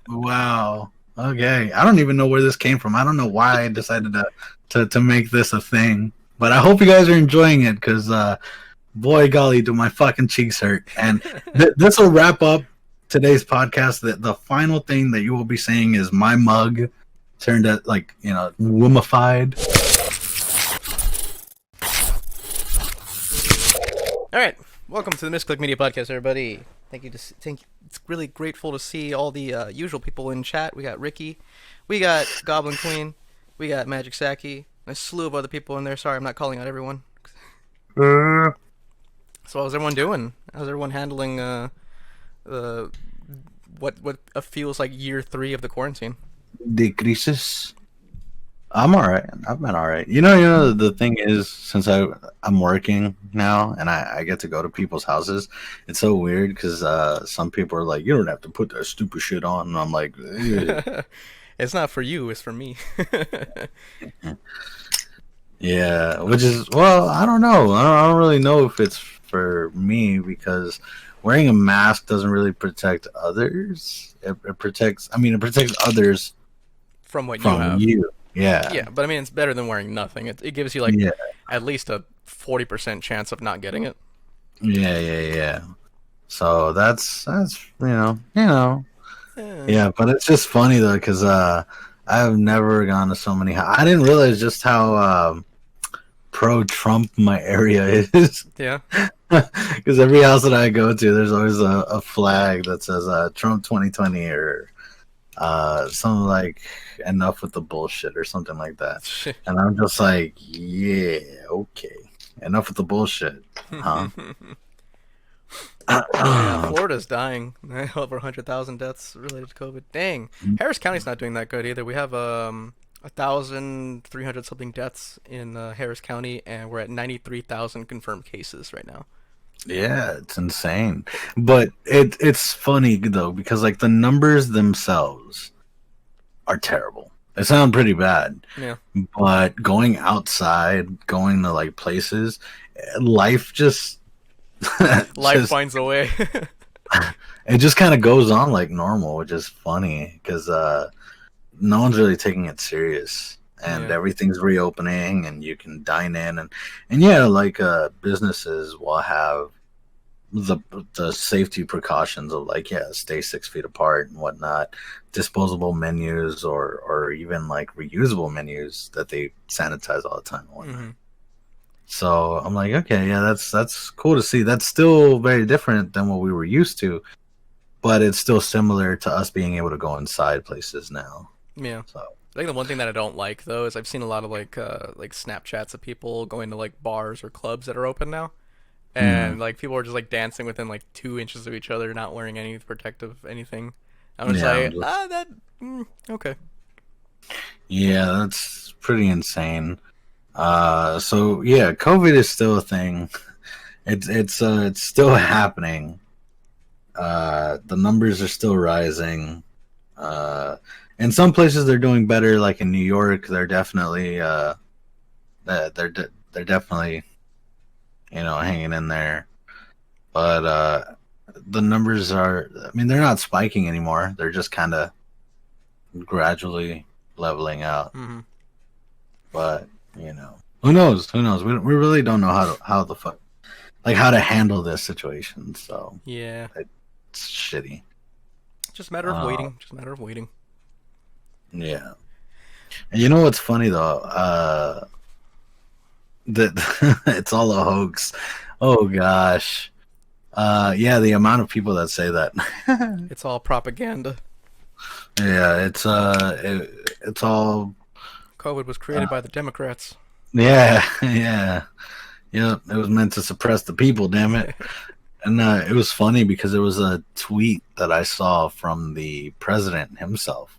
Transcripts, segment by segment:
Wow. Okay. I don't even know where this came from. I don't know why I decided to make this a thing. But I hope you guys are enjoying it because, boy, golly, do my fucking cheeks hurt. And this will wrap up today's podcast. The final thing that you will be saying is my mug turned out like, woomified. All right, welcome to the MisclickMedia podcast, everybody. Thank you. It's really grateful to see all the usual people in chat. We got Ricky, we got Goblin Queen, we got Magic Saki, and a slew of other people in there. Sorry, I'm not calling out everyone. So, how's everyone doing? How's everyone handling what feels like year 3 of the quarantine? The crisis. I'm all right. I've been all right. You know. The thing is, since I'm working now and I get to go to people's houses, it's so weird because some people are like, "You don't have to put that stupid shit on," and I'm like, "Ugh." It's not for you. It's for me. Yeah, which is well, I don't know. I don't really know if it's for me because wearing a mask doesn't really protect others. It protects. I mean, it protects others From what you from have. you. Yeah. Yeah, but I mean, it's better than wearing nothing. It gives you like Yeah. at least a 40% chance of not getting it. Yeah. So that's you know. Eh. Yeah, but it's just funny though because I've never gone to so many. I didn't realize just how pro-Trump my area is. Yeah. Because every house that I go to, there's always a flag that says Trump 2020 or something like enough with the bullshit or something like that. And I'm just like, yeah, okay, enough with the bullshit, huh? Yeah, Florida's dying. Over 100,000 deaths related to COVID. Dang. Harris County's not doing that good either. We have 1,300 something deaths in Harris County, and we're at 93,000 confirmed cases right now. Yeah, it's insane. But it's funny though because like the numbers themselves are terrible. They sound pretty bad. Yeah. But going outside, going to like places, life just Life just finds a way. it just kind of goes on like normal, which is funny because no one's really taking it serious, and Yeah. everything's reopening, and you can dine in, and yeah, like businesses will have the safety precautions of like stay 6 feet apart and whatnot, disposable menus or even like reusable menus that they sanitize all the time and whatnot. Hmm. So I'm like, okay, yeah, that's cool to see. That's still very different than what we were used to, but it's still similar to us being able to go inside places now. Yeah. So I think the one thing that I don't like though is I've seen a lot of like Snapchats of people going to like bars or clubs that are open now, mhm. and like people are just like dancing within like 2 inches of each other, not wearing any protective anything. I'm just Yeah, like, that okay. yeah, that's pretty insane. So yeah, COVID is still a thing. It's still happening. The numbers are still rising. In some places they're doing better, like in New York. They're definitely they're definitely hanging in there. But the numbers are. I mean, they're not spiking anymore. They're just kind of gradually leveling out. Hmm. But who knows? Who knows? We really don't know how the fuck how to handle this situation. So Yeah. it's shitty. Just a matter of Uh, waiting. Just a matter of waiting. yeah. And you know what's funny though? That it's all a hoax. Oh gosh. Yeah, the amount of people that say that. It's all propaganda. Yeah, it's all COVID was created by the Democrats. yeah, yeah. Yeah, it was meant to suppress the people, damn it. And it was funny because it was a tweet that I saw from the president himself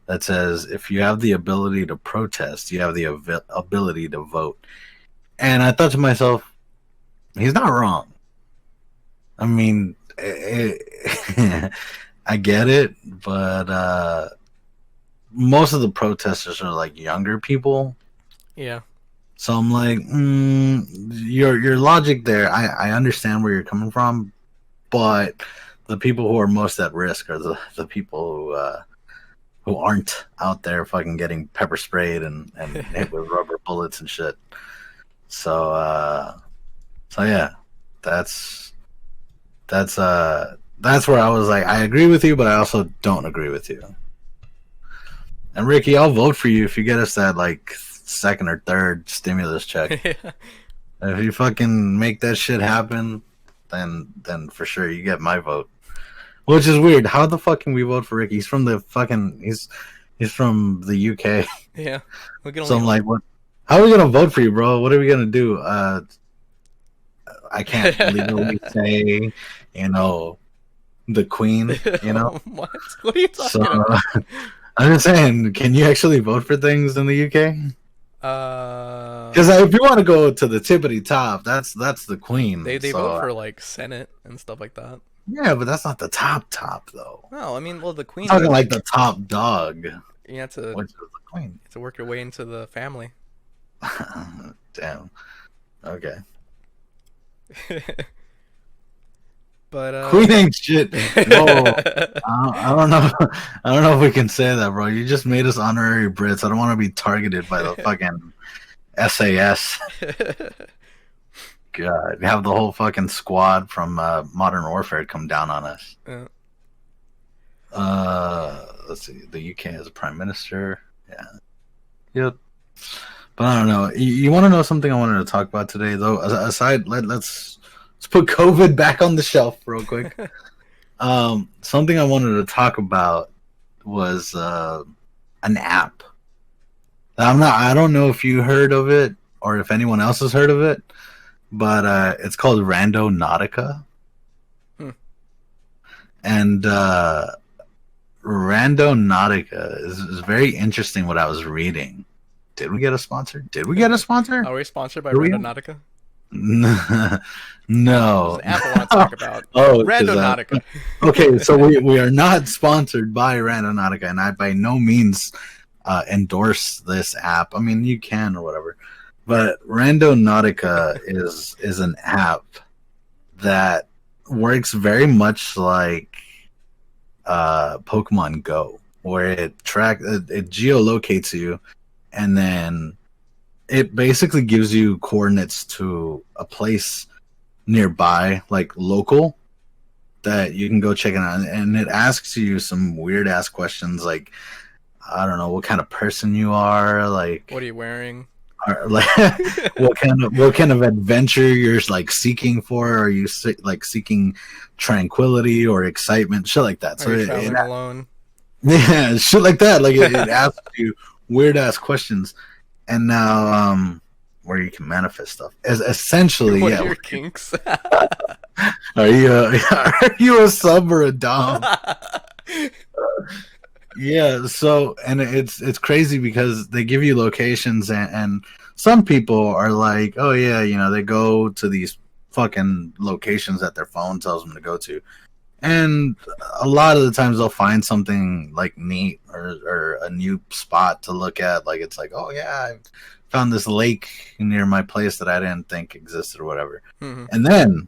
that says, if you have the ability to protest, you have the ability to vote. And I thought to myself, he's not wrong. I mean, I get it, but most of the protesters are like younger people. Yeah. So I'm like, your logic there, I understand where you're coming from, but the people who are most at risk are the people who aren't out there fucking getting pepper sprayed and hit with rubber bullets and shit. So yeah, that's that's where I was like, I agree with you, but I also don't agree with you. And Ricky, I'll vote for you if you get us that like second or third stimulus check. Yeah. If you fucking make that shit happen, then for sure you get my vote. Which is weird. How the fuck can we vote for Ricky? He's from the fucking he's from the UK. Yeah. We can So I'm only like, what? How are we gonna vote for you, bro? What are we gonna do? I can't legally say, you know, the Queen. You know, what? What are you so talking about? I'm just saying, can you actually vote for things in the UK? Because if you want to go to the tippity top, that's the Queen. They so, vote for like Senate and stuff like that. yeah, but that's not the top though. No, I mean, well, the Queen. I'm talking like the top dog, You have to which is the Queen. work your way into the family. Damn. Okay. But Queen ain't shit. Whoa. I don't know. I don't know if we can say that, bro. You just made us honorary Brits. I don't want to be targeted by the fucking SAS. God, you have the whole fucking squad from Modern Warfare come down on us. Yeah. Let's see. The UK has a prime minister. Yeah. Yep. But I don't know. You want to know something I wanted to talk about today, though? Aside, let's put COVID back on the shelf real quick. Something I wanted to talk about was an app. I don't know if you heard of it or if anyone else has heard of it, but it's called Randonautica. And Randonautica is very interesting. What I was reading. Did we get a sponsor? Are we sponsored by Randonautica? No. There's an app I want to talk about. Oh, Randonautica. Okay, so we are not sponsored by Randonautica, and I by no means endorse this app. I mean, you can or whatever, but Randonautica is an app that works very much like Pokemon Go, where it geolocates you, and then it basically gives you coordinates to a place nearby, like local, that you can go check it out. And it asks you some weird ass questions, like, I don't know, what kind of person you are, like, What are you wearing? like what kind of adventure you're like seeking for. Are you like seeking tranquility or excitement, shit like that? Are you traveling alone? Yeah, shit like that. Like it asks you weird ass questions. And now, where you can manifest stuff. Essentially, What yeah. are your kinks? Are you a sub or a dom? Yeah. So, and it's crazy because they give you locations, and some people are like, oh yeah, they go to these fucking locations that their phone tells them to go to, and a lot of the times they'll find something like neat or a new spot to look at. Like it's like, oh yeah, I found this lake near my place that I didn't think existed or whatever. Mm-hmm. And then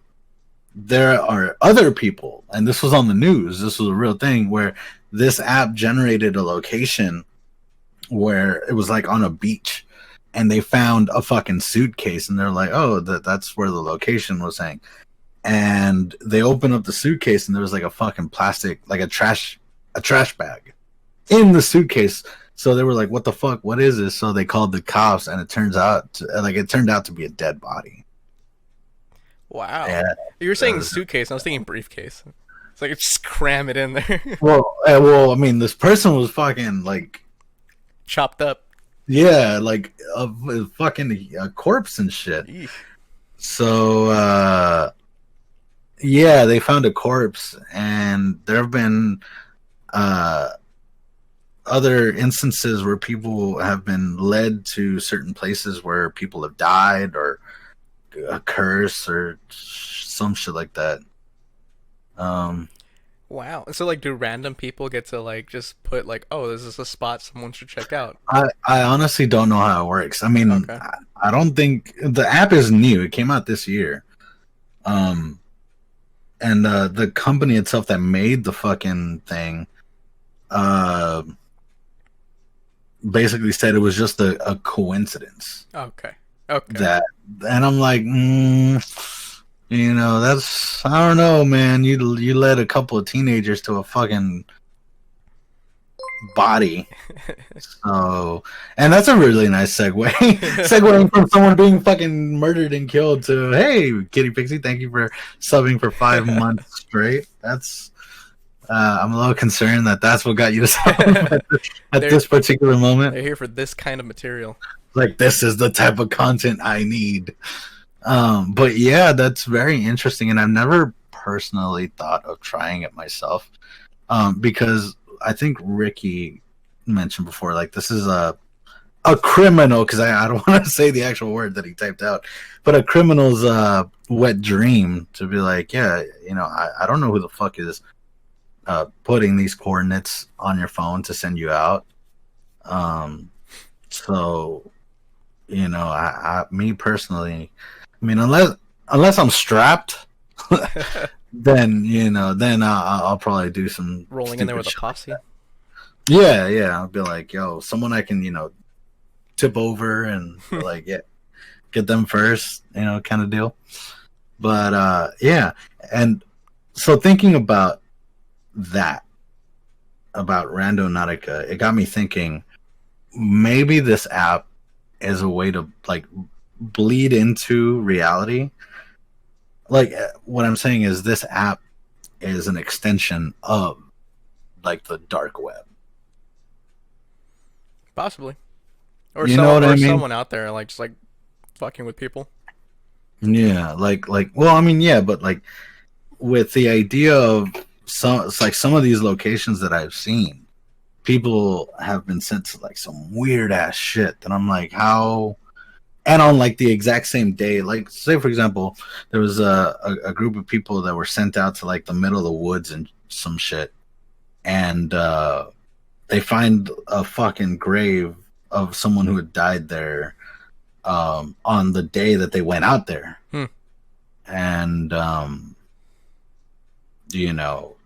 there are other people, and this was on the news. This was a real thing where this app generated a location where it was like on a beach, and they found a fucking suitcase, and they're like, oh, that's where the location was saying. And they opened up the suitcase, and there was like a fucking plastic, like a trash bag in the suitcase. So they were like, "What the fuck? What is this?" So they called the cops, and it turned out to be a dead body. Wow. Yeah. You were saying suitcase, I was thinking briefcase. It's like just cram it in there. Well, I mean, this person was fucking like chopped up. Yeah, like a fucking corpse and shit. Eesh. So yeah, they found a corpse, and there have been other instances where people have been led to certain places where people have died, or a curse, or some shit like that. Wow. So like, do random people get to like just put like, oh, this is a spot someone should check out? I honestly don't know how it works. I mean, Okay. I don't think the app is new. It came out this year. And the company itself that made the fucking thing, basically said it was just a coincidence Okay. Okay. that, and I'm like, that's, I don't know, man. You led a couple of teenagers to a fucking body. So, and that's a really nice segue. Segueing from someone being fucking murdered and killed to, hey, Kitty Pixie, thank you for subbing for 5 months straight. That's, I'm a little concerned that that's what got you to sub at this particular moment. They're here for this kind of material. Like, this is the type of content I need. But yeah, that's very interesting, and I've never personally thought of trying it myself, because I think Ricky mentioned before, like, this is a criminal, because I don't want to say the actual word that he typed out, but a criminal's wet dream to be like, yeah, I don't know who the fuck is putting these coordinates on your phone to send you out. So, me personally, I mean, unless I'm strapped, then I'll probably do some rolling in there with a posse. Like, yeah, I'll be like, yo, someone I can tip over and like, yeah, get them first, kind of deal. But yeah, and so thinking about that, about Randonautica, it got me thinking, maybe this app is a way to like bleed into reality. Like, what I'm saying is this app is an extension of like the dark web. Possibly. Or someone out there like just like fucking with people. Yeah, like well, I mean, yeah, but like with the idea of it's like some of these locations that I've seen, people have been sent to like some weird ass shit that I'm like, how? And on like the exact same day, like say for example, there was a group of people that were sent out to like the middle of the woods and some shit, and they find a fucking grave of someone who had died there on the day that they went out there. And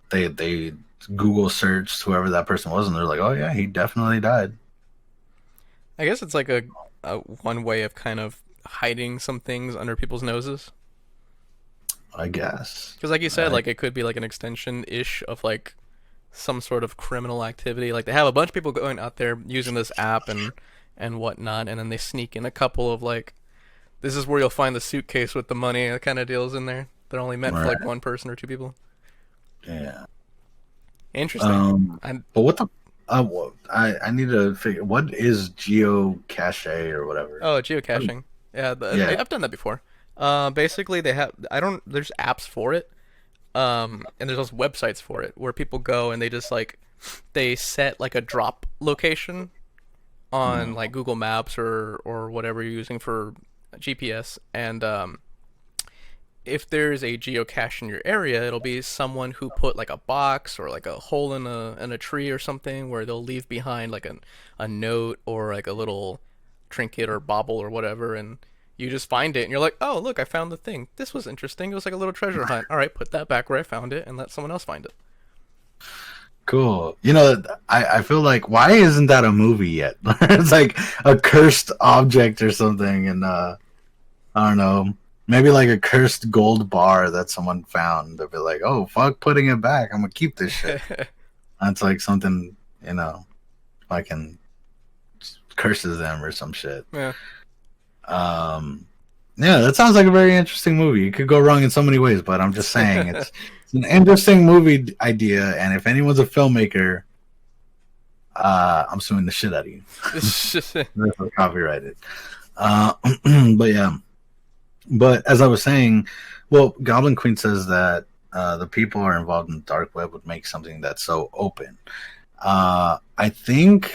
they Google searched whoever that person was, and they're like, oh yeah, he definitely died. I guess it's like a one way of kind of hiding some things under people's noses. I guess because like you said, like it could be like an extension ish of like some sort of criminal activity. Like they have a bunch of people going out there using this app and whatnot, and then they sneak in a couple of like, this is where you'll find the suitcase with the money kind of deals in there. They're only meant for like one person or two people. Yeah. Interesting. But what the? I need to figure, what is geocache or whatever. Oh, geocaching. Yeah, I've done that before. Basically, there's apps for it, and there's also websites for it where people go and they just like, they set like a drop location on like Google Maps or whatever you're using for GPS, and if there's a geocache in your area, it'll be someone who put like a box or like a hole in a tree or something where they'll leave behind like a note or like a little trinket or bauble or whatever, and you just find it and you're like, oh look, I found the thing. This was interesting. It was like a little treasure hunt. All right, put that back where I found it and let someone else find it. Cool. I feel like, why isn't that a movie yet? It's like a cursed object or something, and I don't know. Maybe like a cursed gold bar that someone found. They'll be like, oh, fuck putting it back. I'm going to keep this shit. That's like something, fucking curses them or some shit. Yeah. Yeah, that sounds like a very interesting movie. It could go wrong in so many ways, but I'm just saying it's an interesting movie idea. And if anyone's a filmmaker, I'm suing the shit out of you. That's copyrighted. But yeah. But as I was saying, well, Goblin Queen says that the people who are involved in the dark web would make something that's so open. I think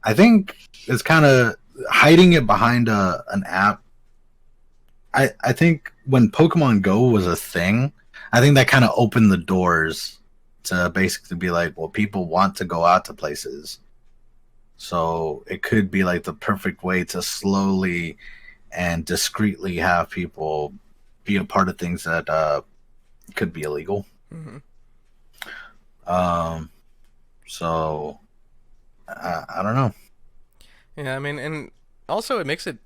it's kind of hiding it behind an app. I think when Pokemon Go was a thing, I think that kind of opened the doors to basically be like, well, people want to go out to places. So it could be like the perfect way to slowly and discreetly have people be a part of things that could be illegal. Mm-hmm. So I don't know. Yeah, I mean, and also it makes it.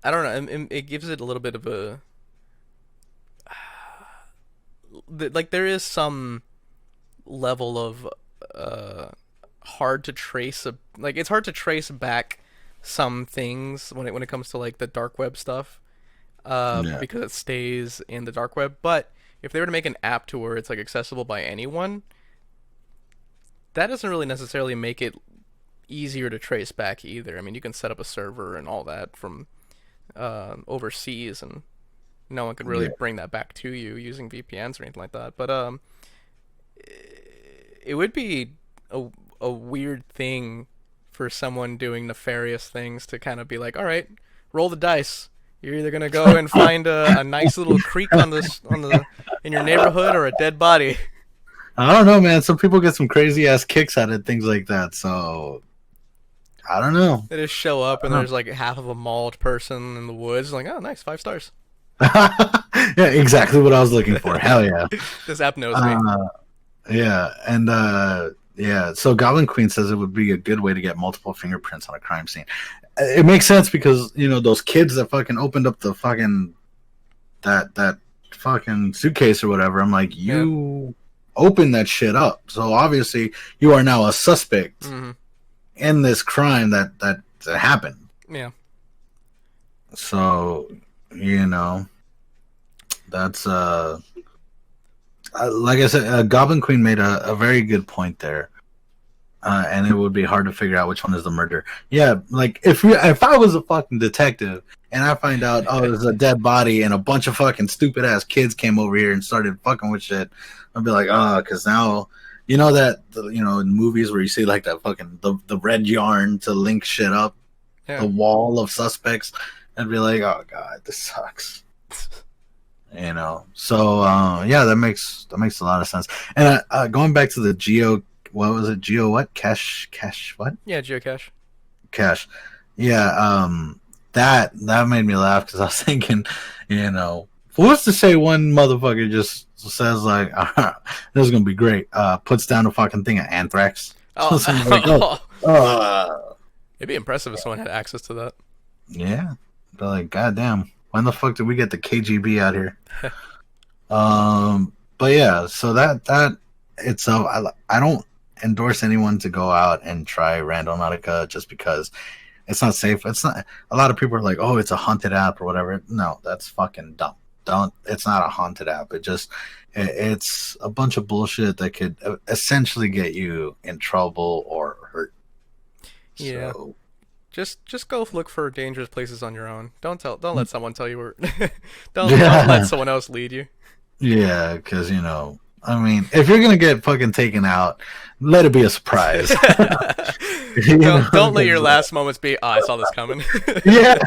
I don't know. It gives it a little bit of a like there is some level of uh hard to trace a like it's hard to trace back some things when it comes to like the dark web stuff Yeah. because it stays in the dark web. But if they were to make an app to where it's like accessible by anyone, that doesn't really necessarily make it easier to trace back either. I mean, you can set up a server and all that from overseas, and no one could really Yeah. bring that back to you using VPNs or anything like that. But it would be a a weird thing for someone doing nefarious things to kind of be like, all right, roll the dice. You're either gonna go and find a nice little creek on the in your neighborhood or a dead body. I don't know, man. Some people get some crazy ass kicks out of things like that. So I don't know. They just show up I and don't there's like half of a mauled person in the woods. Like, oh, nice, 5 stars. know. Yeah, exactly what I was looking for. Hell yeah. This app knows me. Uh, yeah, and yeah. So Goblin Queen says it would be a good way to get multiple fingerprints on a crime scene. It makes sense because those kids that fucking opened up the fucking that fucking suitcase or whatever. I'm like, Yeah. you opened that shit up, so obviously you are now a suspect Mm-hmm. in this crime that happened. Yeah. So that's like I said, Goblin Queen made a very good point there. And it would be hard to figure out which one is the murder. Yeah, like if I was a fucking detective and I find out, oh, there's a dead body and a bunch of fucking stupid ass kids came over here and started fucking with shit, I'd be like, oh, because now in movies where you see like that fucking the red yarn to link shit up, Yeah. the wall of suspects, I'd be like, oh god, this sucks. So yeah, that makes a lot of sense. And going back to the what was it? Geo what? Cache what? Yeah, geocache. Cache. Yeah, that made me laugh because I was thinking, what's to say one motherfucker just says like, this is gonna be great, puts down a fucking thing of anthrax. Oh, Someone's like, it'd be impressive if someone had access to that. yeah. They're like, goddamn, when the fuck did we get the KGB out here? But yeah, so that itself, I don't endorse anyone to go out and try Randonautica just because it's not safe. It's not. A lot of people are like, oh, it's a haunted app or whatever. No, that's fucking dumb. It's not a haunted app. It's a bunch of bullshit that could essentially get you in trouble or hurt. Yeah. So, Just go look for dangerous places on your own. Don't let someone tell you where. Don't Yeah. let someone else lead you. yeah, because I mean, if you're gonna get fucking taken out, let it be a surprise. Don't let your last moments be. Oh, I saw this coming. Yeah.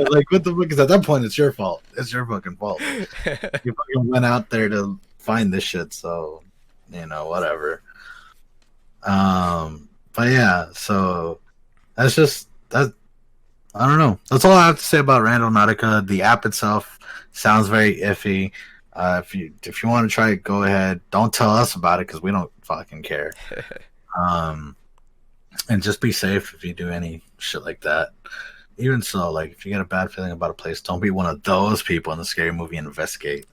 Like what the fuck is at that point? It's your fault. It's your fucking fault. You fucking went out there to find this shit, so whatever. But yeah, so that's just that. I don't know. That's all I have to say about Randonautica. The app itself sounds very iffy. If you want to try it, go ahead. Don't tell us about it because we don't fucking care. And just be safe if you do any shit like that. Even so, like if you get a bad feeling about a place, don't be one of those people in the scary movie and investigate.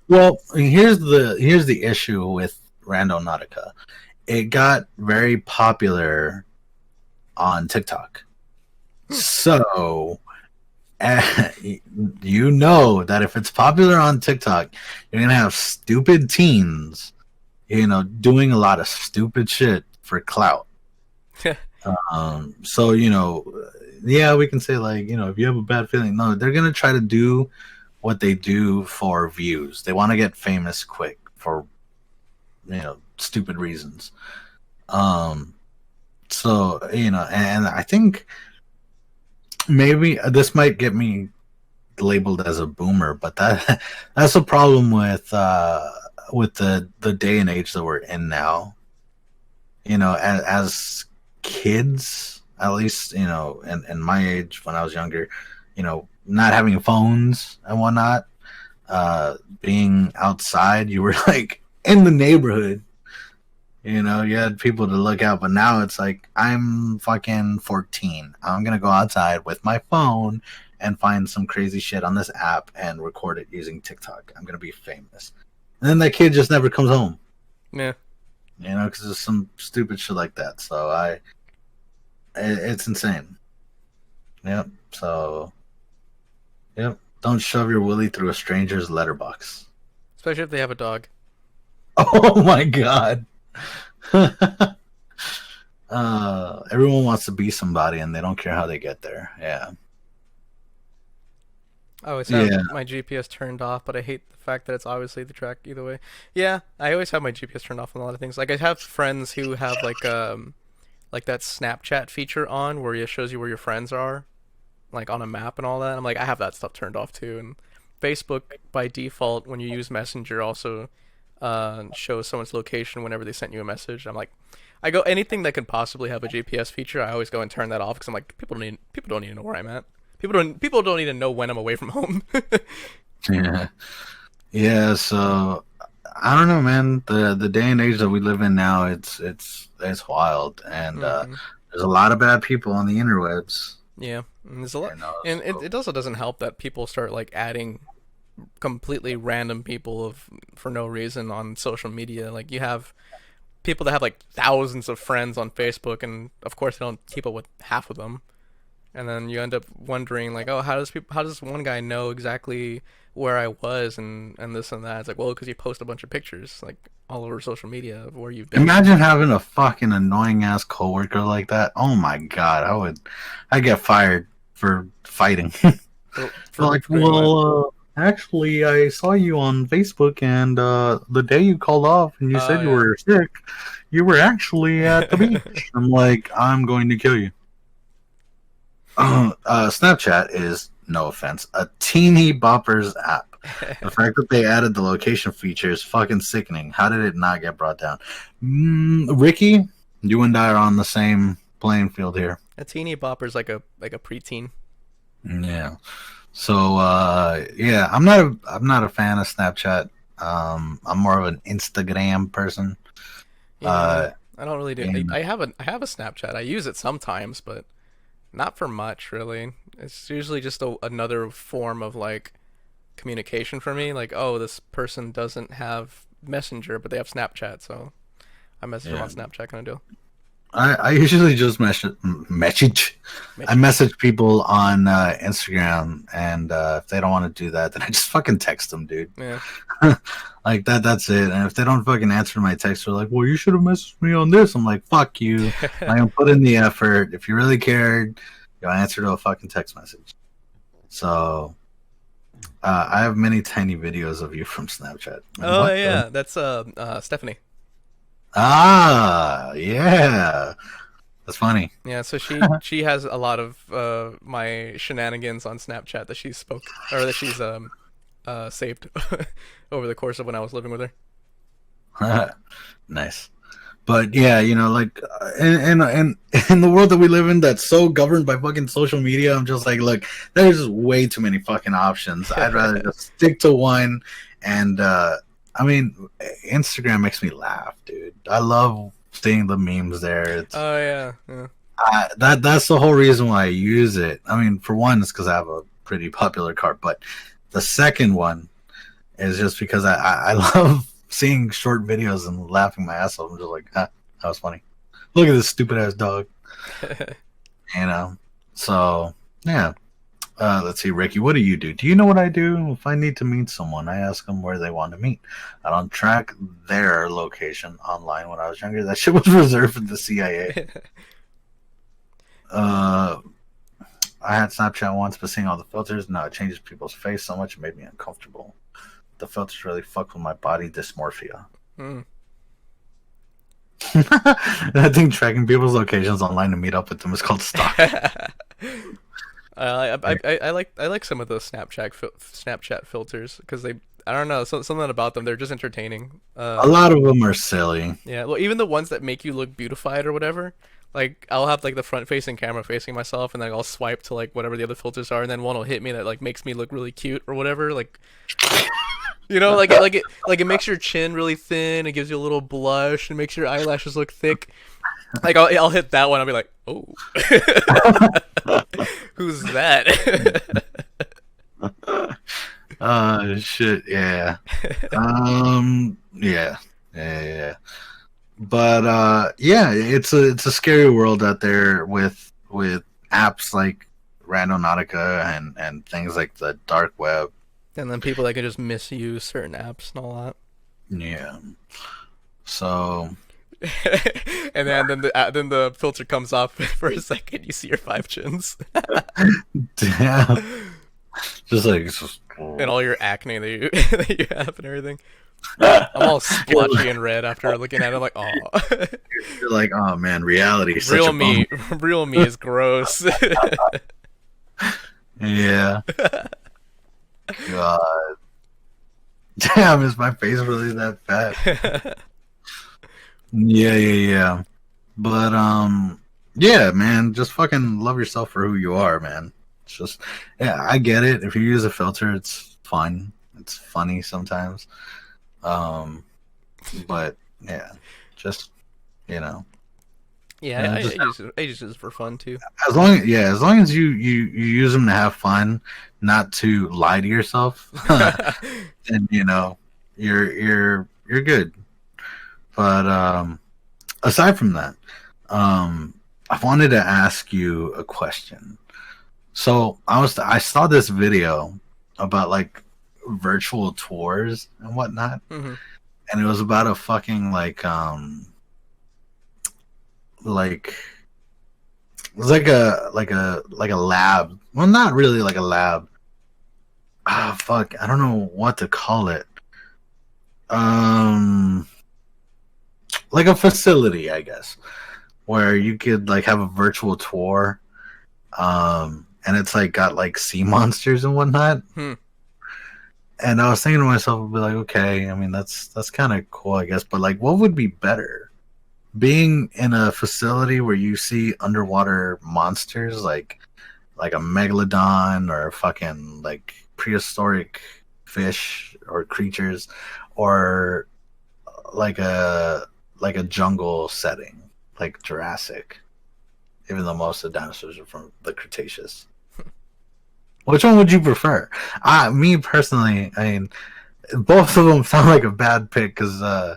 Well, here's the issue with Randonautica. It got very popular on TikTok. So you know that if it's popular on TikTok, you're gonna have stupid teens, doing a lot of stupid shit for clout. So yeah, we can say like, if you have a bad feeling, no, they're gonna try to do what they do for views. They want to get famous quick for stupid reasons. So and I think maybe this might get me labeled as a boomer, but that's a problem with the day and age that we're in now. As kids, at least in my age when I was younger, not having phones and whatnot, being outside, you were like in the neighborhood You know, you had people to look out, but now it's like I'm fucking 14. I'm gonna go outside with my phone and find some crazy shit on this app and record it using TikTok. I'm gonna be famous, and then that kid just never comes home. Yeah. You know, because there's some stupid shit like that. So it's insane. Yep. So, yep. Don't shove your willy through a stranger's letterbox. Especially if they have a dog. Oh my god. Everyone wants to be somebody, and they don't care how they get there. Yeah. I always have Yeah. my GPS turned off, but I hate the fact that it's obviously the track either way. Yeah, I always have my GPS turned off on a lot of things. Like I have friends who have like that Snapchat feature on where it shows you where your friends are, like on a map and all that. I'm like, I have that stuff turned off too. And Facebook by default, when you use Messenger, also shows someone's location whenever they sent you a message. I'm like, I go anything that can possibly have a GPS feature. I always go and turn that off because I'm like, people don't need to know where I'm at. People don't even know when I'm away from home. Yeah. Yeah. So I don't know, man. The day and age that we live in now, it's wild, and hmm there's a lot of bad people on the interwebs. Yeah, and there's a lot, You know. and So. it also doesn't help that people start like adding completely random people of for no reason on social media. Like you have people that have like thousands of friends on Facebook, and of course they don't keep up with half of them. And then you end up wondering like, oh, how does one guy know exactly where I was and this and that? It's like, well, because you post a bunch of pictures like all over social media of where you've been. Imagine having a fucking annoying ass coworker like that. Oh my god, I'd get fired for fighting. Like, For being what? well, actually, I saw you on Facebook, and the day you called off and you said Oh you yeah. were sick, you were actually at the beach. I'm like, I'm going to kill you. Snapchat is, no offense, a teeny boppers app. The fact that they added the location feature is fucking sickening. How did it not get brought down? Ricky, you and I are on the same playing field here. A teeny bopper's like a preteen. Yeah. So yeah, I'm not a fan of Snapchat. I'm more of an Instagram person. Yeah, Uh, I don't really do. and I have a Snapchat. I use it sometimes, but not for much really. It's usually just another form of like communication for me. Like, oh, this person doesn't have Messenger, but they have Snapchat, so I message them yeah, on Snapchat kind of deal. I usually just message. I Mitch. message people on Instagram, and if they don't want to do that, then I just fucking text them, dude. Yeah. Like that. That's it. And if they don't fucking answer my text, they're like, "Well, you should have messaged me on this." I'm like, "Fuck you." I am put in the effort. If you really cared, you'll answer to a fucking text message. So I have many tiny videos of you from Snapchat. Oh What the? yeah, that's Stephanie. Ah, yeah. That's funny. Yeah, so she has a lot of my shenanigans on Snapchat that she's spoke or that she's saved over the course of when I was living with her. Nice. But yeah, you know, like in the world that we live in, that's so governed by fucking social media. I'm just like, look, there's way too many fucking options. I'd rather just stick to one. And I mean, Instagram makes me laugh, dude. I love seeing the memes there. It's Oh yeah, yeah. that's the whole reason why I use it. I mean, for one, it's because I have a pretty popular car, but the second one is just because I love seeing short videos and laughing my ass off. I'm just like, that was funny. Look at this stupid ass dog. You know. So yeah. Let's see, Ricky. What do you do? Do you know what I do? If I need to meet someone, I ask them where they want to meet. I don't track their location online. When I was younger, that shit was reserved for the CIA. Uh, I had Snapchat once, but seeing all the filters, no, it changes people's face so much it made me uncomfortable. The filters really fuck with my body dysmorphia. Hmm. I think tracking people's locations online to meet up with them is called stalking. I like some of those Snapchat filters because they I don't know something about them they're just entertaining. A lot of them are silly. Yeah, well even the ones that make you look beautified or whatever. Like I'll have like the front facing camera facing myself and then I'll swipe to like whatever the other filters are and then one will hit me that like makes me look really cute or whatever. Like You know, like it makes your chin really thin. It gives you a little blush and makes your eyelashes look thick. Like I'll hit that one. I'll be like, oh, who's that? Shit, yeah. Yeah, yeah. But yeah, it's a scary world out there with apps like Randonautica and things like the dark web. And then people that can just misuse certain apps and all that. Yeah. So And then the filter comes off for a second. You see your 5 chins damn, just like and all your acne that you that you have and everything. I'm all splotchy and red after looking at it. I'm like, oh, you're like, oh man, reality is such real a me, bummer. real me is gross. Yeah. God. Damn, is my face really that fat? Yeah. But yeah, man, just fucking love yourself for who you are, man. It's just, yeah, I get it. If you use a filter, it's fun. It's funny sometimes. But yeah, just Yeah, just I use it for fun too. as long as you use them to have fun, not to lie to yourself, then you're good. But aside from that, I wanted to ask you a question. So I saw this video about like virtual tours and whatnot, Hmm. and it was about a fucking like it was like a lab. Well, not really like a lab. Ah, fuck, I don't know what to call it. Um, like a facility, I guess, where you could like have a virtual tour. And it's like got like sea monsters and whatnot. Hmm. And I was thinking to myself, I'd be like, okay, I mean that's kind of cool, I guess, but like, what would be better? Being in a facility where you see underwater monsters like a megalodon or fucking like prehistoric fish or creatures, or like a jungle setting like Jurassic, even though most of the dinosaurs are from the Cretaceous. Which one would you prefer? Me personally, I mean, both of them sound like a bad pick because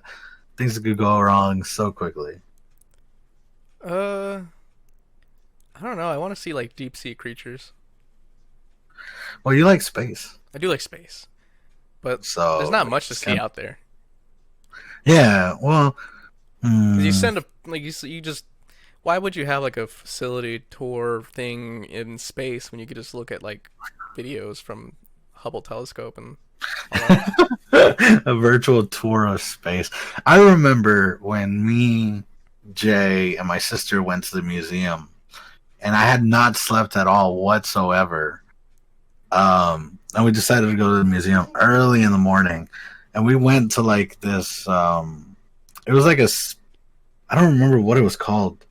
things could go wrong so quickly. Uh, I don't know. I want to see like deep sea creatures. Well, you like space, I do like space, but there's so not much to see out there. yeah. Well, 'Cause you mm, send a like you just why would you have like a facility tour thing in space when you could just look at like videos from Hubble telescope and all that? a virtual tour of space. I remember when me, Jay, and my sister went to the museum, and I had not slept at all whatsoever. And we decided to go to the museum early in the morning, and we went to like this. It was like I don't remember what it was called,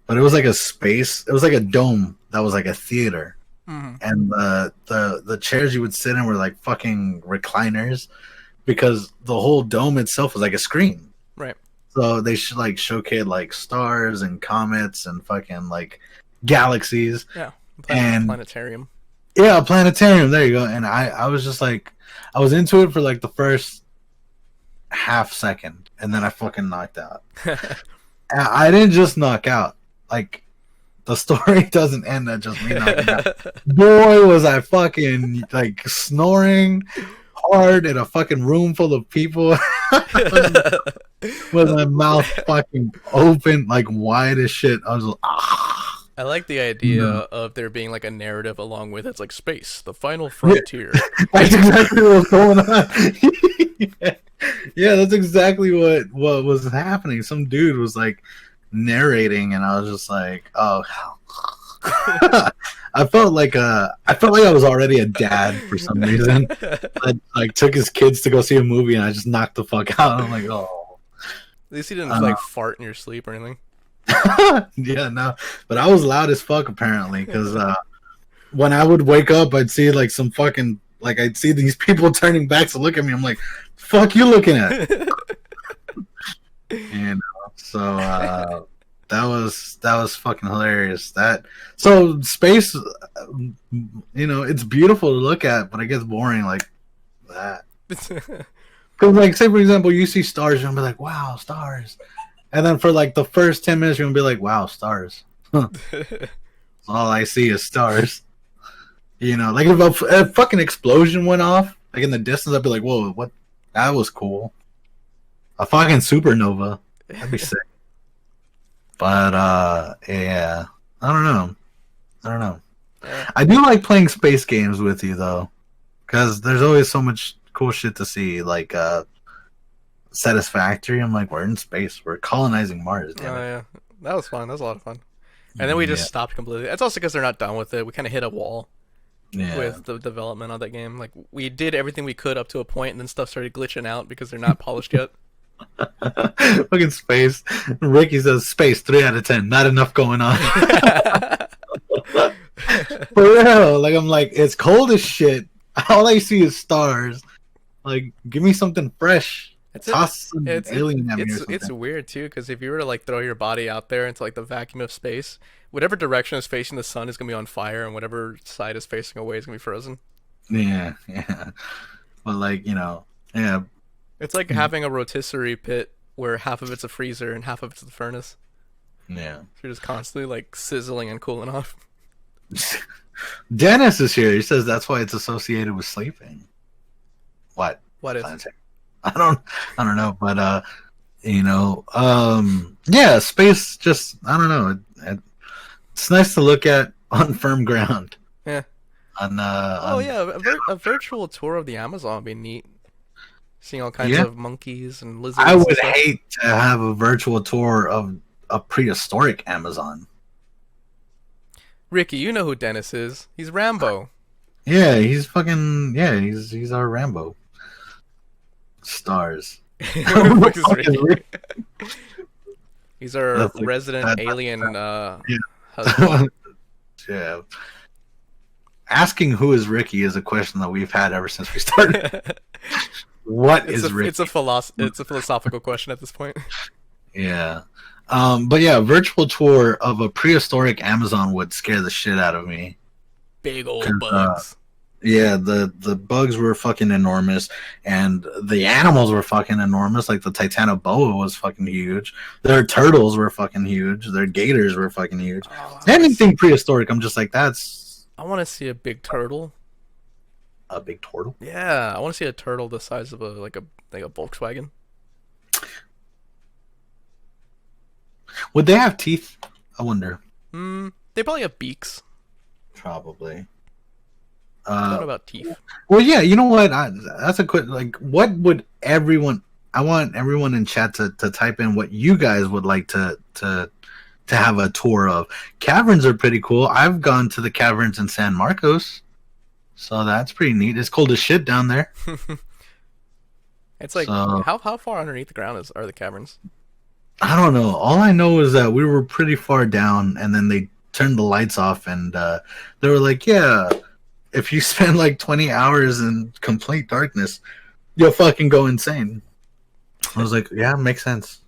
but it was like a space. It was like a dome that was like a theater, Hmm. and the chairs you would sit in were like fucking recliners, because the whole dome itself was like a screen. Right. So they should like showcase like stars and comets and fucking like galaxies Yeah. and Planetarium. yeah, a planetarium. There you go. And I was just like, I was into it for like the first half second, and then I fucking knocked out. I didn't just knock out. Like, the story doesn't end at just me knocking out. Boy, was I fucking like snoring hard in a fucking room full of people with my mouth fucking open, like wide as shit. I was like, ah. I like the idea of there being like a narrative along with it. It's like space, the final frontier. That's exactly what's going on. Yeah, that's exactly what was happening. Some dude was like narrating, and I was just like, oh. I felt like I was already a dad for some reason. I like took his kids to go see a movie, and I just knocked the fuck out. I'm like, oh. At least you didn't like fart in your sleep or anything. Yeah, no, but I was loud as fuck apparently, because when I would wake up, I'd see like some fucking like I see these people turning back to look at me. I'm like, "Fuck you looking at?" And so that was fucking hilarious. So space, it's beautiful to look at, but it gets boring like that. Because like, say for example, you see stars, you're gonna be like, "Wow, stars," and then for like the first 10 minutes, you're gonna be like, "Wow, stars." All I see is stars. Like if a fucking explosion went off, like in the distance, I'd be like, "Whoa, what? That was cool." A fucking supernova. That'd be sick. But yeah, I don't know. I do like playing space games with you though, because there's always so much cool shit to see. Like Satisfactory. I'm like, we're in space. We're colonizing Mars. Damn it. Yeah, that was fun. That was a lot of fun. And then we just stopped completely. That's also because they're not done with it. We kind of hit a wall with the development of that game. Like we did everything we could up to a point, and then stuff started glitching out because they're not polished yet. Fucking space. Ricky says space 3 out of 10. Not enough going on. For real. Like I'm like, it's cold as shit. All I see is stars. Like, give me something fresh. Toss some alien at me or something. It's weird too, because if you were to like throw your body out there into like the vacuum of space, whatever direction is facing the sun is gonna be on fire, and whatever side is facing away is gonna be frozen. Yeah. But like, yeah. It's like having a rotisserie pit where half of it's a freezer and half of it's the furnace. Yeah. So you're just constantly like sizzling and cooling off. Dennis is here. He says that's why it's associated with sleeping. What? What is? I don't know, but yeah, space. Just I don't know. It's nice to look at on firm ground. Yeah. A virtual tour of the Amazon would be neat. Seeing all kinds of monkeys and lizards. I would hate to have a virtual tour of a prehistoric Amazon. Ricky, you know who Dennis is. He's Rambo. Yeah, he's fucking... Yeah, he's our Rambo. Stars. He's our resident alien husband. Yeah. Asking who is Ricky is a question that we've had ever since we started. What is Ricky? It's a philosophical question at this point. Yeah. But yeah, virtual tour of a prehistoric Amazon would scare the shit out of me. Big old bugs. Yeah, the bugs were fucking enormous, and the animals were fucking enormous. Like the titanoboa was fucking huge. Their turtles were fucking huge. Their gators were fucking huge. Anything prehistoric, I'm just like, that's... I want to see a big turtle. A big turtle? Yeah, I want to see a turtle the size of a Volkswagen. Would they have teeth? I wonder. They probably have beaks. Probably. I don't know about teeth. Well, yeah, you know what? That's a quick... Like, what would everyone... I want everyone in chat to type in what you guys would like to have a tour of. Caverns are pretty cool. I've gone to the caverns in San Marcos. So that's pretty neat. It's cold as shit down there. It's like, how far underneath the ground are the caverns? I don't know. All I know is that we were pretty far down, and then they turned the lights off, and they were like, yeah, if you spend like 20 hours in complete darkness, you'll fucking go insane. I was like, yeah, makes sense.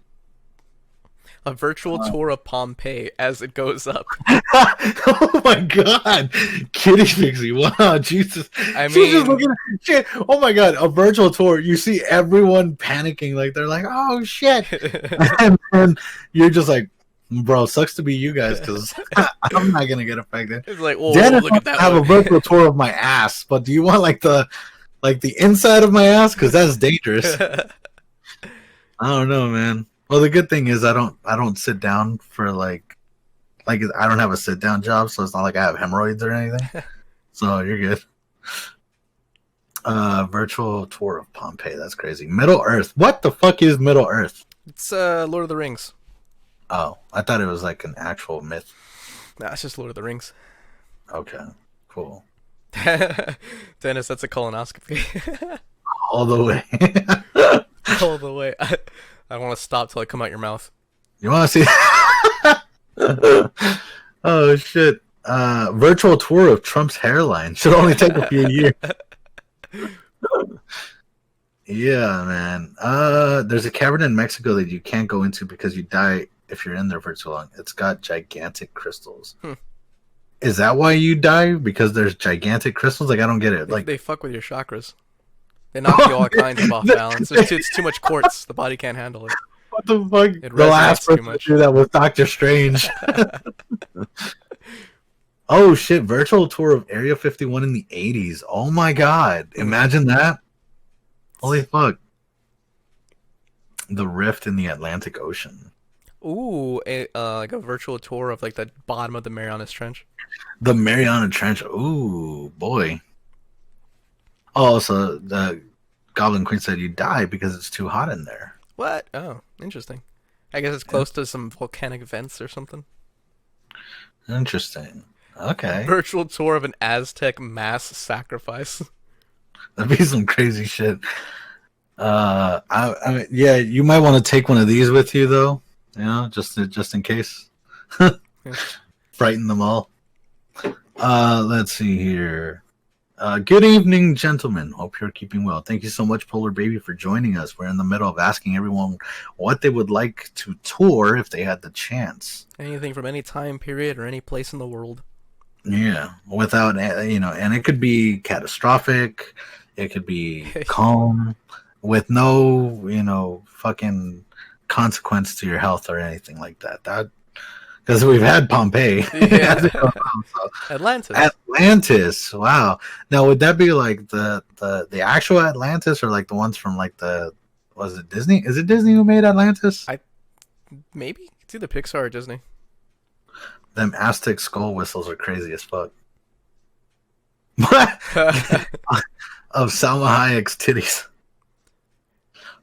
A virtual tour of Pompeii as it goes up. Oh my god, Kitty Pixie! Wow, Jesus! I mean, she's just looking at shit. Oh my god, a virtual tour. You see everyone panicking, like they're like, "Oh shit!" and you're just like, "Bro, sucks to be you guys, because I'm not gonna get affected." It's like, "Oh, look at that!" I have a virtual tour of my ass, but do you want like the inside of my ass? Because that's dangerous. I don't know, man. Well, the good thing is I don't sit down for like I don't have a sit down job, so it's not like I have hemorrhoids or anything. So you're good. Virtual tour of Pompeii. That's crazy. Middle Earth. What the fuck is Middle Earth? It's Lord of the Rings. Oh, I thought it was like an actual myth. Nah, it's just Lord of the Rings. Okay, cool. Dennis, that's a colonoscopy. All the way. All the way. I want to stop till I come out your mouth. You want to see? Oh shit! Virtual tour of Trump's hairline should only take a few years. Yeah, man. There's a cavern in Mexico that you can't go into because you die if you're in there for too long. It's got gigantic crystals. Hmm. Is that why you die? Because there's gigantic crystals? Like, I don't get it. They, Like, they fuck with your chakras. They knock you all kinds of off balance. It's too much quartz. The body can't handle it. what the fuck? It The last resonates too person to much. do that was Doctor Strange. Oh shit! Virtual tour of Area 51 in the 80s. Oh my god! Imagine that. Holy fuck! The rift in the Atlantic Ocean. Ooh, like a virtual tour of like the bottom of the Marianas Trench. The Mariana Trench. Ooh boy. Oh, so the Goblin Queen said you die because it's too hot in there. What? Oh, interesting. I guess it's close to some volcanic vents or something. Interesting. Okay, Virtual tour of an Aztec mass sacrifice. that'd be some crazy shit. I mean, yeah, you might want to take one of these with you though. You know, just in case. Frighten them all. Let's see here. Good evening, gentlemen. Hope you're keeping well. Thank you so much, Polar Baby, for joining us. We're in the middle of asking everyone what they would like to tour if they had the chance. Anything from any time period or any place in the world. Yeah, without and it could be catastrophic. It could be calm, with no fucking consequence to your health or anything like that. That because we've had Pompeii. Yeah. So, Atlantis. Atlantis. Wow. Now would that be like the actual Atlantis or like the ones from like was it Disney? Is it Disney who made Atlantis? Maybe it's either Pixar or Disney. Them Aztec skull whistles are crazy as fuck. Of Salma Hayek's titties.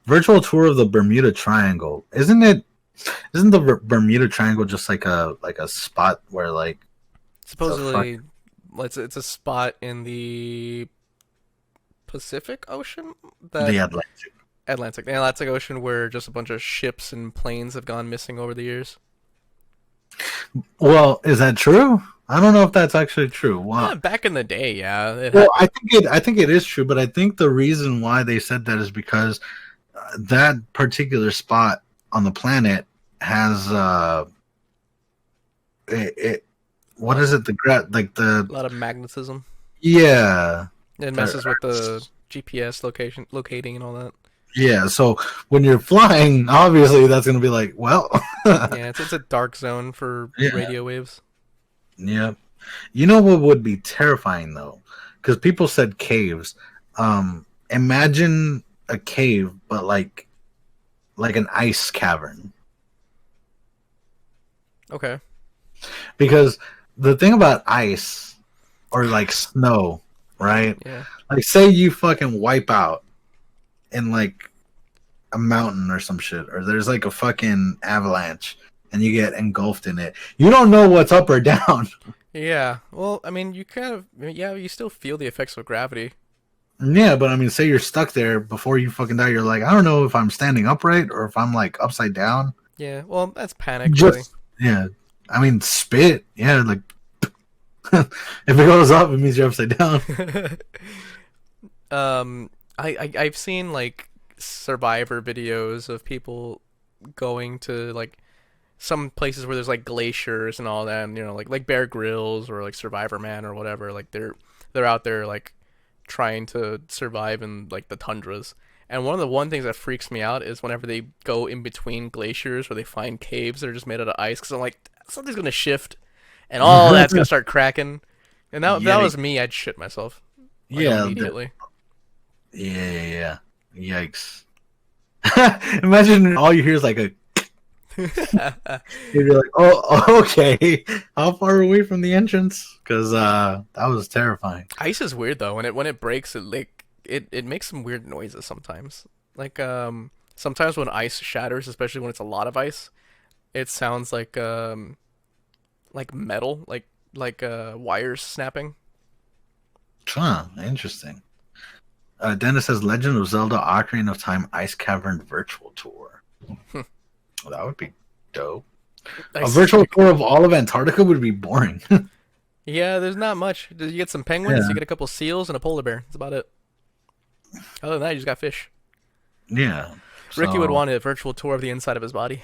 Virtual tour of the Bermuda Triangle. Isn't the Bermuda Triangle just like a spot where like Supposedly, it's a spot in the Pacific Ocean. the Atlantic? The Atlantic Ocean, where just a bunch of ships and planes have gone missing over the years. Well, is that true? I don't know if that's actually true. Wow. Yeah, back in the day, yeah. Well, I think it is true, but I think the reason why they said that is because that particular spot on the planet has what is it? A lot of magnetism. Yeah. It messes with the GPS locating and all that. Yeah, so when you're flying, obviously that's going to be like, well. Yeah, it's a dark zone for radio waves. Yeah. You know what would be terrifying, though? Because people said caves. Imagine a cave, but like an ice cavern. Okay. Because the thing about ice or like snow, right? Yeah. Like, say you fucking wipe out in like a mountain or some shit, or there's like a fucking avalanche and you get engulfed in it. You don't know what's up or down. Yeah. Well, I mean, you you still feel the effects of gravity. Yeah, but I mean, say you're stuck there before you fucking die. You're like, I don't know if I'm standing upright or if I'm like upside down. Yeah. Well, that's panic. Really. Yeah. I mean, spit. Yeah, like if it goes up, it means you're upside down. I've seen like survivor videos of people going to like some places where there's like glaciers and all that, and, like Bear Grylls or like Survivor Man or whatever. Like they're out there like trying to survive in like the tundras. And one of the things that freaks me out is whenever they go in between glaciers or they find caves that are just made out of ice, because I'm like, something's gonna shift and all that's gonna start cracking. And if that was me, I'd shit myself. Like, immediately. Yeah. Yikes. Imagine all you hear is like a you're like, oh, okay. How far away from the entrance? Because that was terrifying. Ice is weird though. When it breaks, it makes some weird noises sometimes. Like sometimes when ice shatters, especially when it's a lot of ice, it sounds like metal, like wires snapping. Huh, interesting. Dennis says Legend of Zelda Ocarina of Time Ice Cavern Virtual Tour. Well, that would be dope. A virtual tour of all of Antarctica would be boring. Yeah, there's not much. You get some penguins, you get a couple seals, and a polar bear. That's about it. Other than that, you just got fish. Yeah. Ricky would So want a virtual tour of the inside of his body.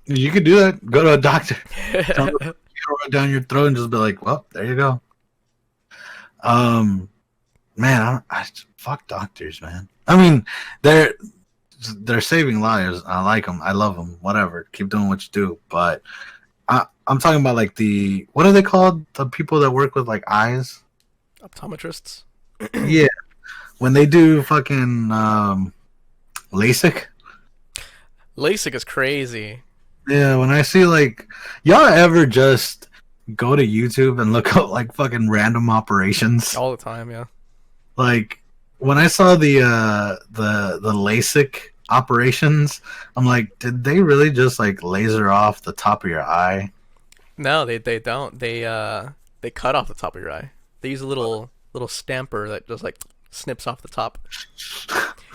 you could do that. Go to a doctor. Tell them to throw it down your throat and just be like, "Well, there you go." Um, man, I fuck doctors, man. I mean, they're saving lives. I like them. I love them. Whatever. Keep doing what you do. But I'm talking about like what are they called? The people that work with like eyes. Optometrists. Yeah, when they do fucking LASIK. LASIK is crazy. Yeah, when I see like y'all ever just go to YouTube and look up like fucking random operations. All the time, yeah. Like when I saw the LASIK operations, I'm like, did they really just like laser off the top of your eye? No, they don't. They cut off the top of your eye. They use a little stamper that just like snips off the top.